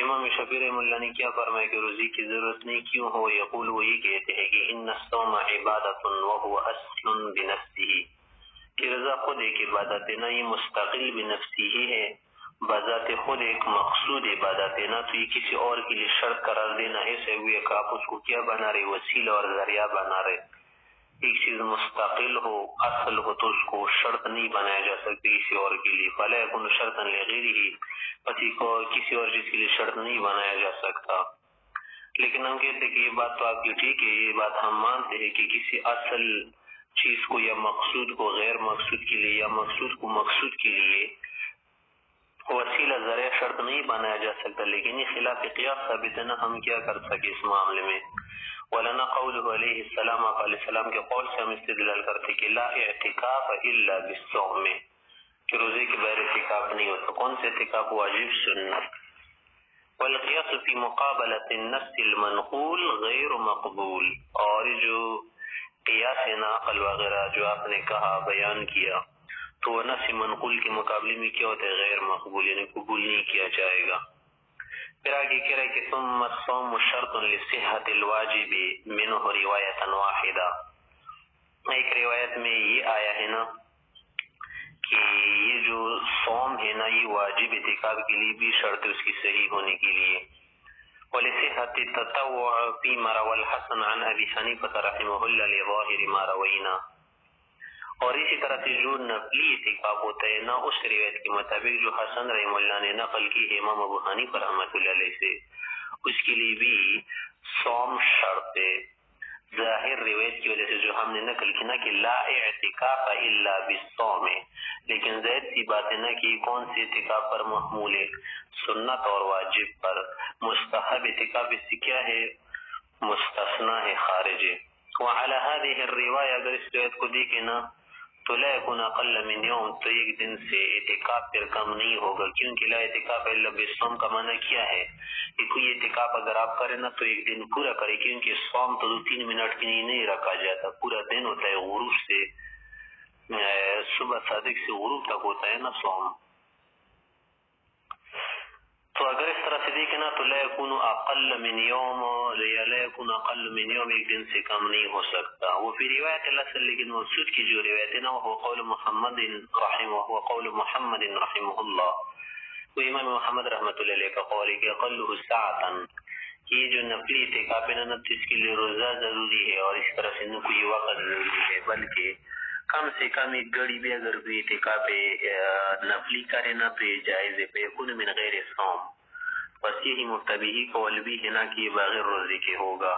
امام شافعی رحمہ اللہ نے کیا فرمایا کہ روزے کی ضرورت نہیں کیوں ہو. یقول، وہ یہ کہتے ہیں کہ ان الصوم عبادۃ وهو اصل بنفسه، کہ رضا خود ایک عبادت ہے نا، یہ مستقل بنفسی ہی ہے، بذات خود ایک مقصود عبادت ہے نا. تو یہ کسی اور کے لیے شرط قرار دینا ایسے ہوئے کہ آپ اس کو کیا بنا رہے، وسیلہ اور ذریعہ بنا رہے. ایک چیز مستقل ہو، اصل ہو، تو اس کو شرط نہیں بنایا جا سکتی کسی اور کے لیے. فلا یکون شرطا لغیرہ، پسی کو کسی اور چیز کے لیے شرط نہیں بنایا جا سکتا. لیکن ہم کہتے ہیں کہ یہ بات تو آپ کی ٹھیک ہے، یہ بات ہم مانتے ہیں کہ کسی اصل چیز کو یا مقصود کو غیر مقصود کے لیے، یا مقصود کو مقصود کے لیے وسیلہ ذریعہ شرط نہیں بنایا جا سکتا. لیکن یہ خلاف قیاس ثابت ہے نا، ہم کیا کر سکے اس معاملے میں. ولنا قوله علیہ السلام، آپ علیہ السلام کے قول سے ہم استدلال کرتے کہ لا اعتکاف الا بالصوم، کہ روزے کے بغیر اعتکاف نہیں ہوتا. کون سے اعتکاف؟ واجب، سنت. والقیاس فی مقابلۃ النص المنقول غیر مقبول، اور جو قیاس ناقل وغیرہ جو آپ نے کہا بیان کیا، تو وہ نص منقول کے مقابلے میں کیا ہوتا ہے؟ غیر مقبول، یعنی قبول نہیں کیا جائے گا. پھر آگے کہہ رہے کہ ثم الصوم شرط لصحت الواجب منہ روایتا واحدہ. ایک روایت میں یہ آیا ہے نا کہ یہ جو صوم ہے نا یہ واجب اعتکاف کے لیے بھی شرط اس کی صحیح ہونے کے لیے. ولصحة التطوع فيما روى الحسن عن ابی حنیفة رحمہ اللہ لظاہر ما روینا. اور اسی طرح سے جو نفلی اعتکاف ہوتا ہے نا اس روایت کے مطابق جو حسن رحمہ اللہ نے نقل کی ہے امام ابو حنیفہ رحمۃ اللہ علیہ سے, اس کے لیے بھی صوم شرط ہے. ظاہر روایت کی وجہ سے جو ہم نے نقل کی نا کہ لا اعتکاف الا بالصوم, لیکن ظاہر سی بات ہے نا کہ کون سے اعتکاف پر محمول ہے, سنت اور واجب پر. مستحب اعتکاف اس سے کیا ہے, مستثنا ہے, خارج ہے. وعلى هذه الرواية اگر اس روایت کو دیکھیں نا تو لا يكون اقل من يوم, تو ایک دن سے اعتکاف پھر کم نہیں ہوگا, کیونکہ لا اعتکاف الا بالصوم کا معنی کیا ہے کہ کوئی اعتکاف اگر آپ کریں نا تو ایک دن پورا کریں, کیونکہ صوم تو 2-3 منٹ کے لیے نہیں رکھا جاتا, پورا دن ہوتا ہے, غروب سے صبح صادق سے غروب تک ہوتا ہے نا صوم. تو اگر اس طرح سے دیکھیں نا تو لا يكون اقل من يوم, یا لا يكون اقل من يوم, ایک دن سے کم نہیں ہو سکتا. وہ فی روایت الاصل, لیکن منسوخ کی جو روایت ہے نا وہ قول محمد رحمہ اللہ, وہ امام محمد رحمۃ اللہ علیہ کا قول ہے کہ اقلہ ساعتاً, کہ جو نفلی اعتکاف ہے نا اس کے لیے روزہ ضروری ہے اور اس طرح سے نہ کوئی وقت ضروری ہے, بلکہ کم سے کم ایک گھڑی بھی اگر کوئی اعتکاف نفلی کرے نا تو یہ جائز ہے. فیکون من غیر صوم, بس یہی مفتبی قول بھی ہے نا کہ یہ بغیر روزے کے ہوگا,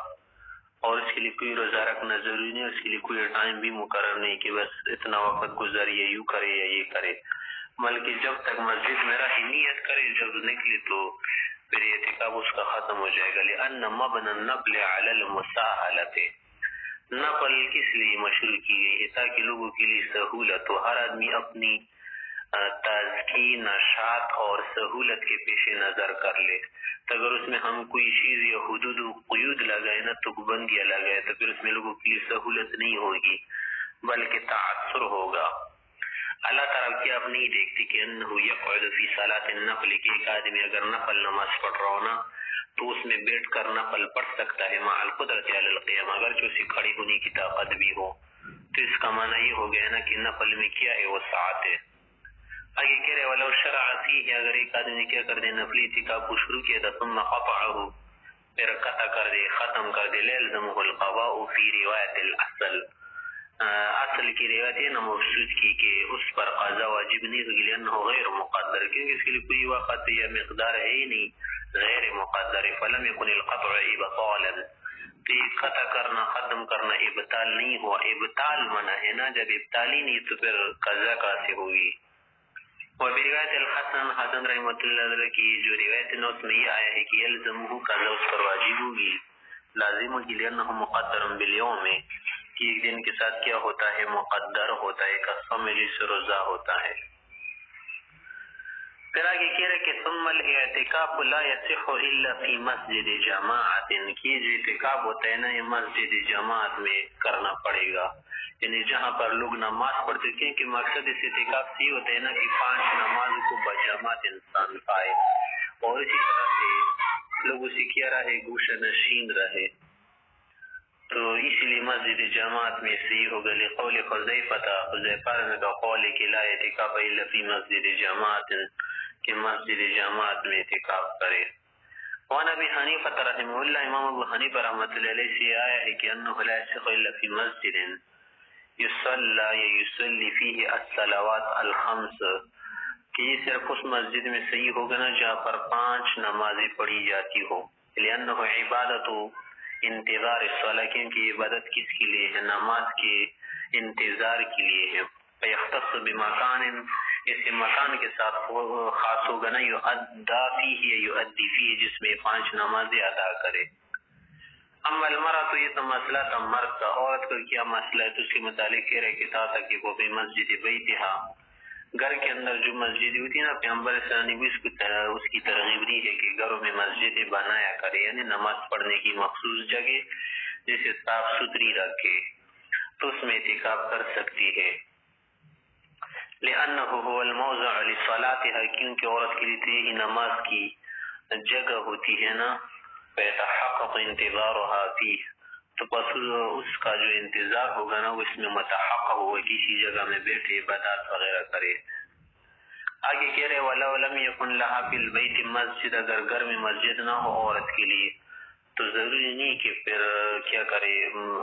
اور اس کے لیے کوئی روزہ رکھنا ضروری نہیں, اس کے لیے کوئی ٹائم بھی مقرر نہیں کہ بس اتنا وقت گزر یہ یوں کرے یا یہ کرے, بلکہ جب تک مسجد میں رہے نیت کرے, جب نکلے تو پھر اعتکاف اس کا ختم ہو جائے گا. لأن مبنى النفل على المساهلة, نفل کس لیے مشروع کی گئی ہے تاکہ لوگوں کے لیے سہولت ہو, ہر آدمی اپنی تازگی, نشاط اور سہولت کے پیش نظر کر لے. تو اگر اس میں ہم کوئی چیز یا حدود و قیود لگائے نا تو بندیاں لگائے تو پھر اس میں لوگوں کے لیے سہولت نہیں ہوگی بلکہ تعثر ہوگا. اللہ تعالیٰ کی آپ نہیں دیکھتی کہ انہو یقعد فی صلاة النفل, کہ ایک آدمی اگر نفل نماز پڑھ رہا ہونا تو اس میں بیٹھ کر نفل پڑھ سکتا ہے مع القدرت علی القیام, اگرچہ اسے کھڑی ہونے کی طاقت بھی ہو. تو اس کا معنی یہ ہو گیا نا کہ نفل میں کیا ہے, وہ ساعت ہے. آگے کہہ رہے ولو شرع فیہ, اگر ایک آدمی کیا کر دے نفلی اعتکاف کو شروع کیا تھا ثم قطعہ, پھر قطع کر دے, ختم کر دے, لیلزمہ القضاء فی روایت الاصل, اصل کی روایت ہے نا مفسود کی کہ اس پر قضا واجب نہیں ہوگی, لأنہ غیر مقدر, کیونکہ اس کے لیے کوئی وقت یا مقدار ہے ہی نہیں, غیر مقدر. فلم یکن القطع ابطالا, تو یہ قطع کرنا ختم کرنا ابطال نہیں ہوا. ابطال منع ہے نا, جب ابطالی نہیں تو پھر قضا کیسے ہوگی. اور روایت الحسن, حسن رحمۃ اللہ علیہ کی جو روایت ہے اس میں یہ آیا ہے کہ یلزمہ قضا اس پر واجب ہوگی, لازم ہوگی, لأنہ مقدر بالیوم, میں کہ ایک دن کے ساتھ کیا ہوتا ہے, مقدر ہوتا ہے, قسم میں جس روزہ ہوتا ہے. پھر آگے کہہ رہے کہ ثم الاعتکاف لا یصح الا فی مسجد جماعت, کی جو اعتکاف ہوتا ہے نا یہ مسجد جماعت میں کرنا پڑے گا, یعنی جہاں پر لوگ نماز پڑھتے ہیں, کہ مقصد اس اعتکاف سے ہوتا ہے نا کہ 5 نماز کو بجماعت انسان پائے, اور اسی طرح سے لوگ اسی کیا رہے, گوشہ نشین رہے. تو اسی لیے مسجد جماعت میں صحیح ہوگا, لقول حذیفہ نے کا قول ہے کہ لا اعتکاف الا فی مسجد جماعت, کہ مسجد جماعت میں اعتکاف کرے. وعن ابی حنیفہ رحمہ اللہ, امام ابو حنیفہ رحمۃ اللہ علیہ سے آیا ہے کہ انہ لا یصح الا فی مسجد یصلی فیہ الصلوات الخمس, کہ یہ صرف اس مسجد میں صحیح ہوگا نا جہاں پر 5 نمازیں پڑھی جاتی ہو. لأنہ عبادت انتظار الصلاۃ, کیونکہ عبادت کس کے لیے ہے, نماز کے انتظار کے لیے ہے. فیختص بمکان, اس مکان کے ساتھ خاص ہوگا نا, یؤدی فیہ یؤدی فیہ, جس میں 5 نمازیں ادا کرے. اما المرأة, یہ تو مسئلہ تھا مرد کا, عورت کا کیا مسئلہ ہے, تو اس کے متعلق کہہ رہے کہ تاکہ وہ بھی مسجد بیتہا, گھر کے اندر جو مسجد ہوتی ہے نا, پیغمبر صلی اللہ علیہ وسلم اس کی ترغیب دی ہے کہ گھروں میں مسجد بنایا کرے, یعنی نماز پڑھنے کی مخصوص جگہ جسے صاف ستھری رکھے, تو اس میں اعتکاف کر سکتی ہے. لأنہ هو الموضع لصلاتها, کیونکہ عورت کے لیے یہی نماز کی جگہ ہوتی ہے نا. فیتحقق انتظارها فیہ, تو بس اس کا جو انتظار ہوگا نا وہ اس میں متحقق ہوگا، کسی جگہ میں بیٹھے عبادات وغیرہ کرے۔ آگے کہہ رہے وَلَوْ لَمْ يَكُنْ لَهَا فِي الْبَيْتِ مسجد، اگر گھر میں مسجد نہ ہو عورت کے لیے تو ضروری نہیں کہ پھر کیا کرے،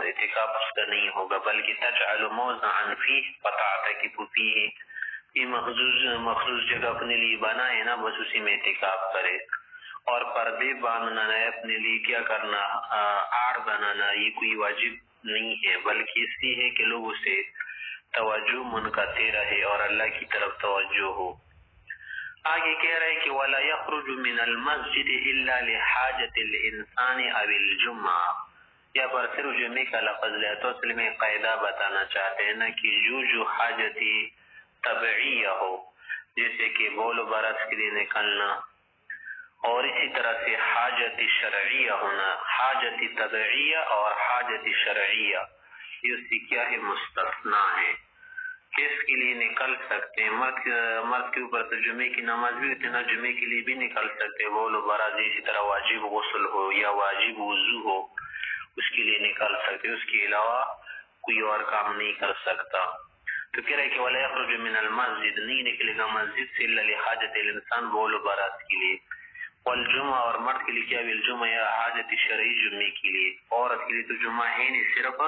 اعتکاف اس کا نہیں ہوگا، بلکہ تجعل موضعا فیہ فتعتکف فیہ، یہ مخصوص جگہ اپنے لیے بنائے نا، بس اسی میں اعتکاف کرے۔ اور پردے باندھنا ہے اپنے لیے، کیا کرنا، آڑ بنانا، یہ کوئی واجب نہیں ہے، بلکہ اس لیے ہے کہ لوگوں سے توجہ منقطع رہے اور اللہ کی طرف توجہ ہو۔ آگے کہہ رہے کہ وَلَا يَخْرُجُ مِنَ الْمَسْجِدِ إِلَّا لِحَاجَةِ الْإِنسَانِ أَوِ الْجُمْعَةِ، یا پر صرف جمعے کا لفظ لے تو اصل میں قاعدہ بتانا چاہتے ہیں نا کہ جو حاجتی طبعیہ ہو، جیسے کہ بول و برس کے لیے نکلنا، اور اسی طرح سے حاجت شرعیہ ہونا، حاجت طبعیہ اور حاجت شرعیہ، یہ اس کی کیا ہے، مستثنا ہے، کس کے لیے نکل سکتے ہیں۔ مرد کے اوپر تو جمعے کی نماز بھی ہوتی ہے نا، جمعے کے لیے بھی نکل سکتے ہیں بول و براز، اسی طرح واجب غسل ہو یا واجب وضو ہو اس کے لیے نکل سکتے، اس کے علاوہ کوئی اور کام نہیں کر سکتا۔ تو کہہ رہے کہ وَلَا يَخْرُجُ مِنَ الْمَسْجِدِ، نہیں نکلے گا مسجد سے إِلَّا لِحَاجَةِ الْإِنسَانِ، بول و براز کے لیے، والجمعہ اور مرد کے لیے کیا بھی الجمعہ یا حاجت شرعی جمعے کے لیے، عورت کے لیے تو جمعہ ہے نہیں، صرف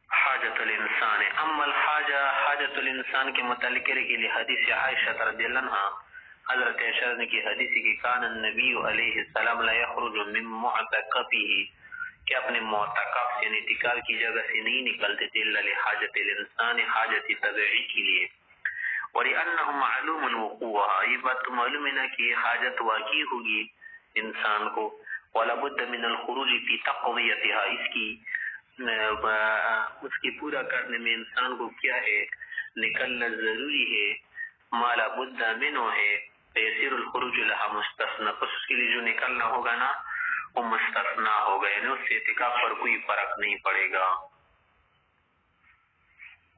حاجت الانسان ہے۔ اما الحاجہ، حاجت الانسان کے متعلق ہے کہ حدیث عائشہ رضی اللہ عنہ، حضرت عائشہ نے کی حدیث کی کان النبی علیہ السلام لا یخرج من معتکفہ، کہ اپنے معتکف سے اعتکاف کی جگہ سے نہیں نکلتے تھے الا لحاجت الانسان، حاجت طبعی کے لیے، ولأنه معلوم وقوعها، یہ بات تو معلوم ہے نا کہ حاجت واقع ہوگی انسان کو، ولا بد من الخروج فی تقضیتها، اس کی پورا کرنے میں انسان کو کیا ہے، نکلنا ضروری ہے، مالا بد منہ ہے، فیسیر الخروج لها مستثنا، پس اس کے لیے جو نکلنا ہوگا نا وہ مستثنا ہوگا، یعنی اس سے اعتکاف پر کوئی فرق نہیں پڑے گا۔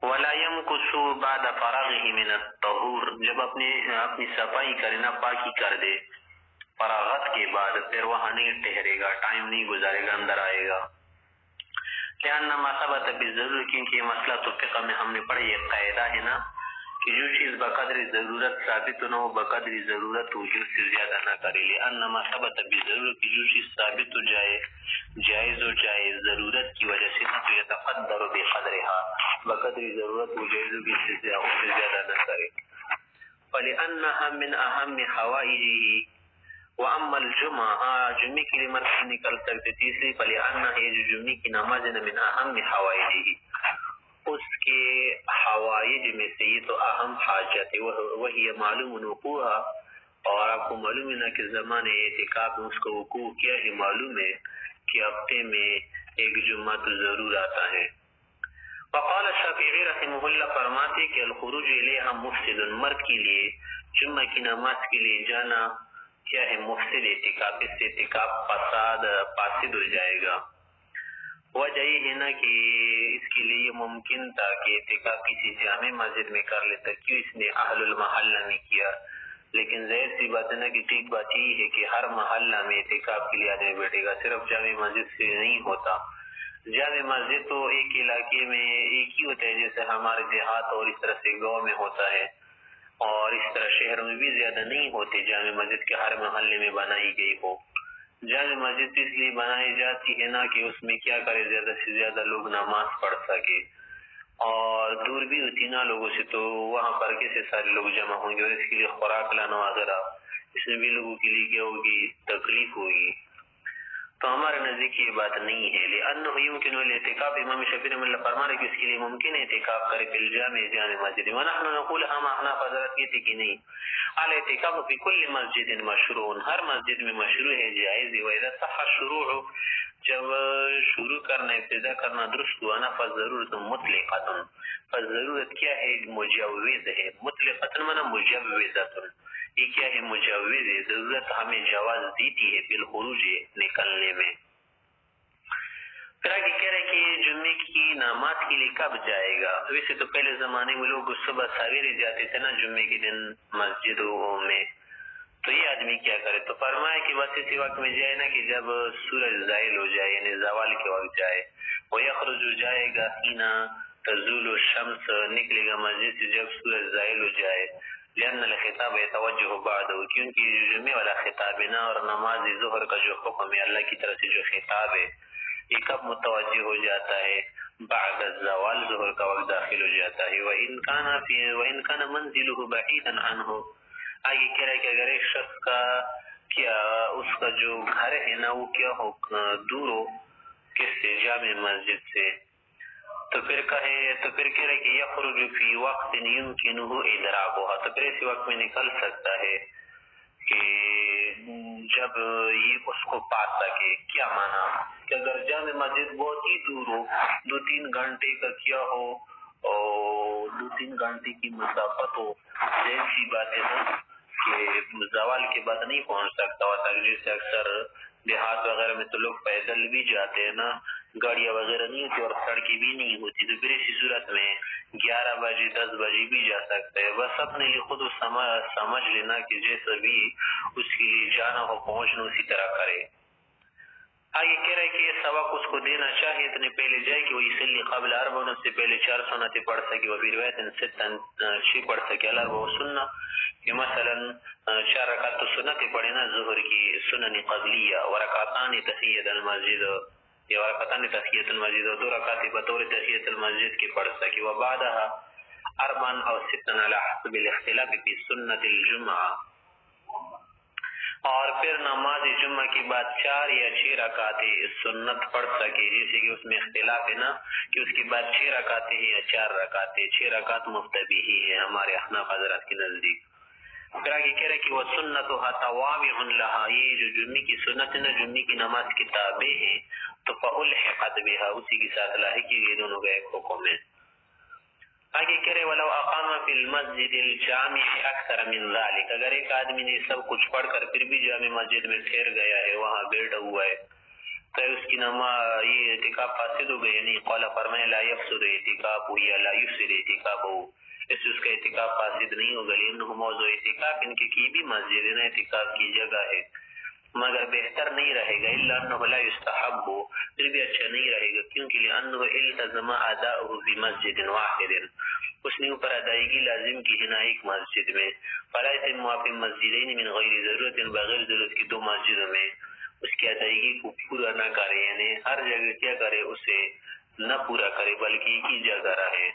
ولا يمكث بعد فراغه من الطهور، جب اپنی صفائی کرے نا، پاکی کر دے فراغت کے بعد، پھر وہاں نہیں ٹھہرے گا، ٹائم نہیں گزارے گا، اندر آئے گا۔ لأن ما ثبت بالضرور، کیونکہ یہ مسئلہ تو فقہ میں ہم نے پڑھا، یہ قاعدہ ہے نا کہ جو چیز بقدر ضرورت ثابت نہ ہو بقدر ضرورت وجود سے زیادہ نہ کرے، لأن ما ثبت بالضرور، کی جو چیز ثابت ہو جائے، جائز ہو جائے ضرورت کی وجہ سے، تو یتقدر بقدرها، بقدر ضرورت وہ جائز ہوگی، اس سے زیادہ نہ کرے۔ فلأنها من أهم حوائجه، واما الجمعہ، جمعے کے لیے مرد نکل سکتے، تیسری فلأنها، یہ جو جمعے کی نماز ہے من اہم حوائجه، اس کے حوائج میں سے یہ تو اہم حاجت ہے، وہی معلوم وقوعها، اور آپ کو معلوم ہے نا کہ زمانے اعتکاف میں اس کا وقوع کیا ہے، معلوم ہے کہ ہفتے میں ایک جمعہ تو ضرور آتا ہے۔ وقال الشافعی رحمہ اللہ، فرماتے کہ الخروج الیہا مفسد، مرد کے لیے جمعہ کی نماز کے لیے جانا کیا ہے، مفسد اعتکاف، اس سے اعتکاف فاسد ہو جائے گا۔ وجہ یہ ہے نا کہ اس کے لیے یہ ممکن تھا کہ اعتکاف کسی جامع مسجد میں کر لیتا، کیوں اس نے اہل المحلہ میں کیا، لیکن ظاہر سی بات ہے نا کہ ٹھیک بات یہ ہے کہ ہر محلہ میں اعتکاف کے لیے آدمی بیٹھے گا، صرف جامع مسجد سے نہیں ہوتا۔ جامع مسجد تو ایک علاقے میں ایک ہی ہوتا ہے، جیسے ہمارے دیہات اور اس طرح سے گاؤں میں ہوتا ہے، اور اس طرح شہر میں بھی زیادہ نہیں ہوتے جامع مسجد کے ہر محلے میں بنائی گئی ہو۔ جامع مسجد اس لیے بنائی جاتی ہے نا کہ اس میں کیا کرے، زیادہ سے زیادہ لوگ نماز پڑھ سکے، اور دور بھی ہوتی نا لوگوں سے، تو وہاں پر کیسے سارے لوگ جمع ہوں گے، اور اس کے لیے خوراک لانا وغیرہ، اس میں بھی لوگوں کے لیے کیا ہوگی، تکلیف ہوگی۔ تو ہمارے نزدیک یہ بات نہیں ہے، لأنه يمكن الاعتکاف، امام شافعی رحمہ اللہ فرما رہے کہ اس کے لیے ممکن ہے اعتکاف کرے فی الجامع، جامع مسجد، ونحن نقول، ہم احناف حضرات کہتے کہ نہیں، الاعتکاف فی کل مسجد مشروع، ہر مسجد میں مشروع ہے، جائز ہے، واذا صح الشروع، جب شروع کرنا، ابتدا کرنا درست ہوا نا، فضرورت مطلقۃ، فضرورت کیا ہے، مجوز ہے، مطلقۃ معنی مجوزۃ، یہ کیا ہے، مجوز ہے، ضرورت ہمیں جواز دیتی ہے بالخروج، نکلنے میں۔ پھر آگے کہہ رہے کہ جمعے کی نماز کے لیے کب جائے گا، ویسے تو پہلے زمانے میں لوگ صبح سویرے جاتے تھے نا جمعے کے دن مسجدوں میں، تو یہ آدمی کیا کرے؟ تو فرمایا کہ بس اسی وقت میں جائے نا کہ جب سورج زائل ہو جائے، یعنی زوال کے وقت جائے، وہ یخرج جائے گا حینا تزول الشمس، نکلے گا مسجد سے جب سورج زائل ہو جائے، لأن الخطاب يتوجه بعده، کیونکہ جمعے والا خطاب ہے نا، اور نماز ظہر کا جو حکم ہے اللہ کی طرف سے جو خطاب ہے یہ کب متوجہ ہو جاتا ہے؟ بعد الزوال، ظہر کا وقت داخل ہو جاتا ہے۔ وَإِنْ كَانَ مَنْزِلُهُ بَعِيدًا عَنْهُ، آگے کہہ رہا ہے کہ اگر ایک شخص کا کیا اس کا جو گھر ہے نا وہ کیا ہو دور ہو کس سے؟ جامع مسجد سے، تو پھر کہہ رہا ہے کہ یخرج فی وقت یمکنہ ادراکها، تو پھر اسی وقت میں نکل سکتا ہے کہ جب یہ اس کو پا سکے۔ کیا مانا کہ اگر جامع مسجد بہت ہی دور ہو، 2-3 گھنٹے کا کیا ہو اور 2-3 گھنٹے کی مسافت ہو، جیسی بات ہے نا کہ زوال کے بعد نہیں پہنچ سکتا ہوتا، جیسے اکثر دیہات وغیرہ میں تو لوگ پیدل بھی جاتے ہیں نا، گاڑیاں وغیرہ نہیں ہوتی اور سڑکیں بھی نہیں ہوتی، تو پھر اسی صورت میں 11 بجے 10 بجے بھی جا سکتے ہیں۔ بس اپنے لیے خود سمجھ لینا کہ جیسا بھی اس کے لیے جانا ہو پہنچنا اسی طرح کرے۔ آگے کہہ رہے کہ یہ سبق اس کو دینا چاہیے اتنے پہلے جائے کہ وہ يصلي قبل 4 سے پہلے 4 سنتیں پڑھ سکے، وہ بھی روایت 6 پڑھ سکے، الاربع سنہ، کہ مثلا 4 رکعت تو سنتیں پڑھے نا ظہر کی، سنن قبلیہ، ورکعتان تحیۃ المسجد، یا ورکعتان تحیۃ المسجد، اور 2 رکعتیں بطور تحیۃ المسجد کی پڑھ سکے، وبعدها 4 أو 6 على حسب الاختلاف في سنة الجمعہ، اور پھر نماز جمعہ کے بعد 4 یا 6 رکعتیں سنت پڑھ سکے، جیسے کہ اس میں اختلاف ہے نا کہ اس کے بعد 6 رکعتیں ہیں یا 4 رکعتیں، 6 رکعت مفتبی ہی ہے ہمارے احناف حضرات کے نزدیک۔ پھر آگے کہہ رہے کہ وہ سنتها توابع لها، یہ جو جمعے کی سنت ہے نا، جمعے کی نماز کی تابع ہے، تو فالحقت بها، اسی کے ساتھ لاحق کی گئی، دونوں کا ایک حکم ہے۔ آگے کہہ رہے ولو اقام فی المسجد الجامع اکثر من ذلك، اگر ایک آدمی نے سب کچھ پڑھ کر پھر بھی جامع مسجد میں ٹھہر گیا ہے، وہاں بیٹھا ہوا ہے، تو اس کی نماز یہ اعتکاف فاسد ہو گئی، یعنی قال فرمایا لا یفسد اعتکاف یا لا یفسد اعتکاف، اس سے اس کا اعتکاف فاسد نہیں ہوگا، لانه موضوع اعتکاف، ان کی بھی مسجد ہے نا، اعتکاف کی جگہ ہے، مگر بہتر نہیں رہے گا، الا انه لا يستحب، پھر بھی اچھا نہیں رہے گا، کیونکہ لانه التزم اداؤه بمسجد واحد، اس نے اوپر ادائیگی لازم کی ہے نا ایک مسجد میں، فلا يتم في مسجدين من غیر ضرورت، بغیر ضرورت کی 2 مسجدوں میں اس کی ادائیگی کو پورا نہ کرے، یعنی ہر جگہ کیا کرے اسے نہ پورا کرے بلکہ ایک ہی جگہ رہے۔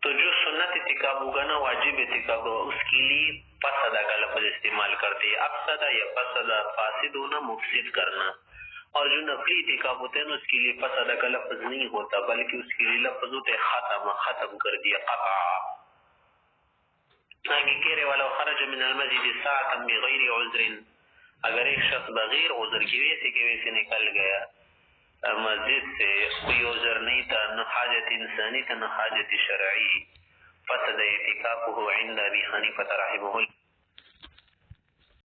تو جو سنت اعتکاف ہوگا نا، واجب اعتکاف ہوگا، اس کے لیے فسدہ کا لفظ استعمال کرتے ہیں، افسدہ یا فسدہ، فاسد ہونا، مفسد کرنا، اور جو نفلی اعتکاف ہوتے ہیں نا اس کے لیے فسدہ کا لفظ نہیں ہوتا بلکہ اس کے لیے لفظ ہوتے ختم کر دیا، قطع۔ آگے کہہ رہے والا خرج من المسجد ساعتا بغیر عذر، اگر ایک شخص بغیر عذر کی وجہ سے نکل گیا مسجد سے، کوئی عذر نہیں تھا، نہ حاجت انسانی تھا نہ حاجت شرعی، فسد اعتکافہ عند ابی حنیفہ رحمہ اللہ،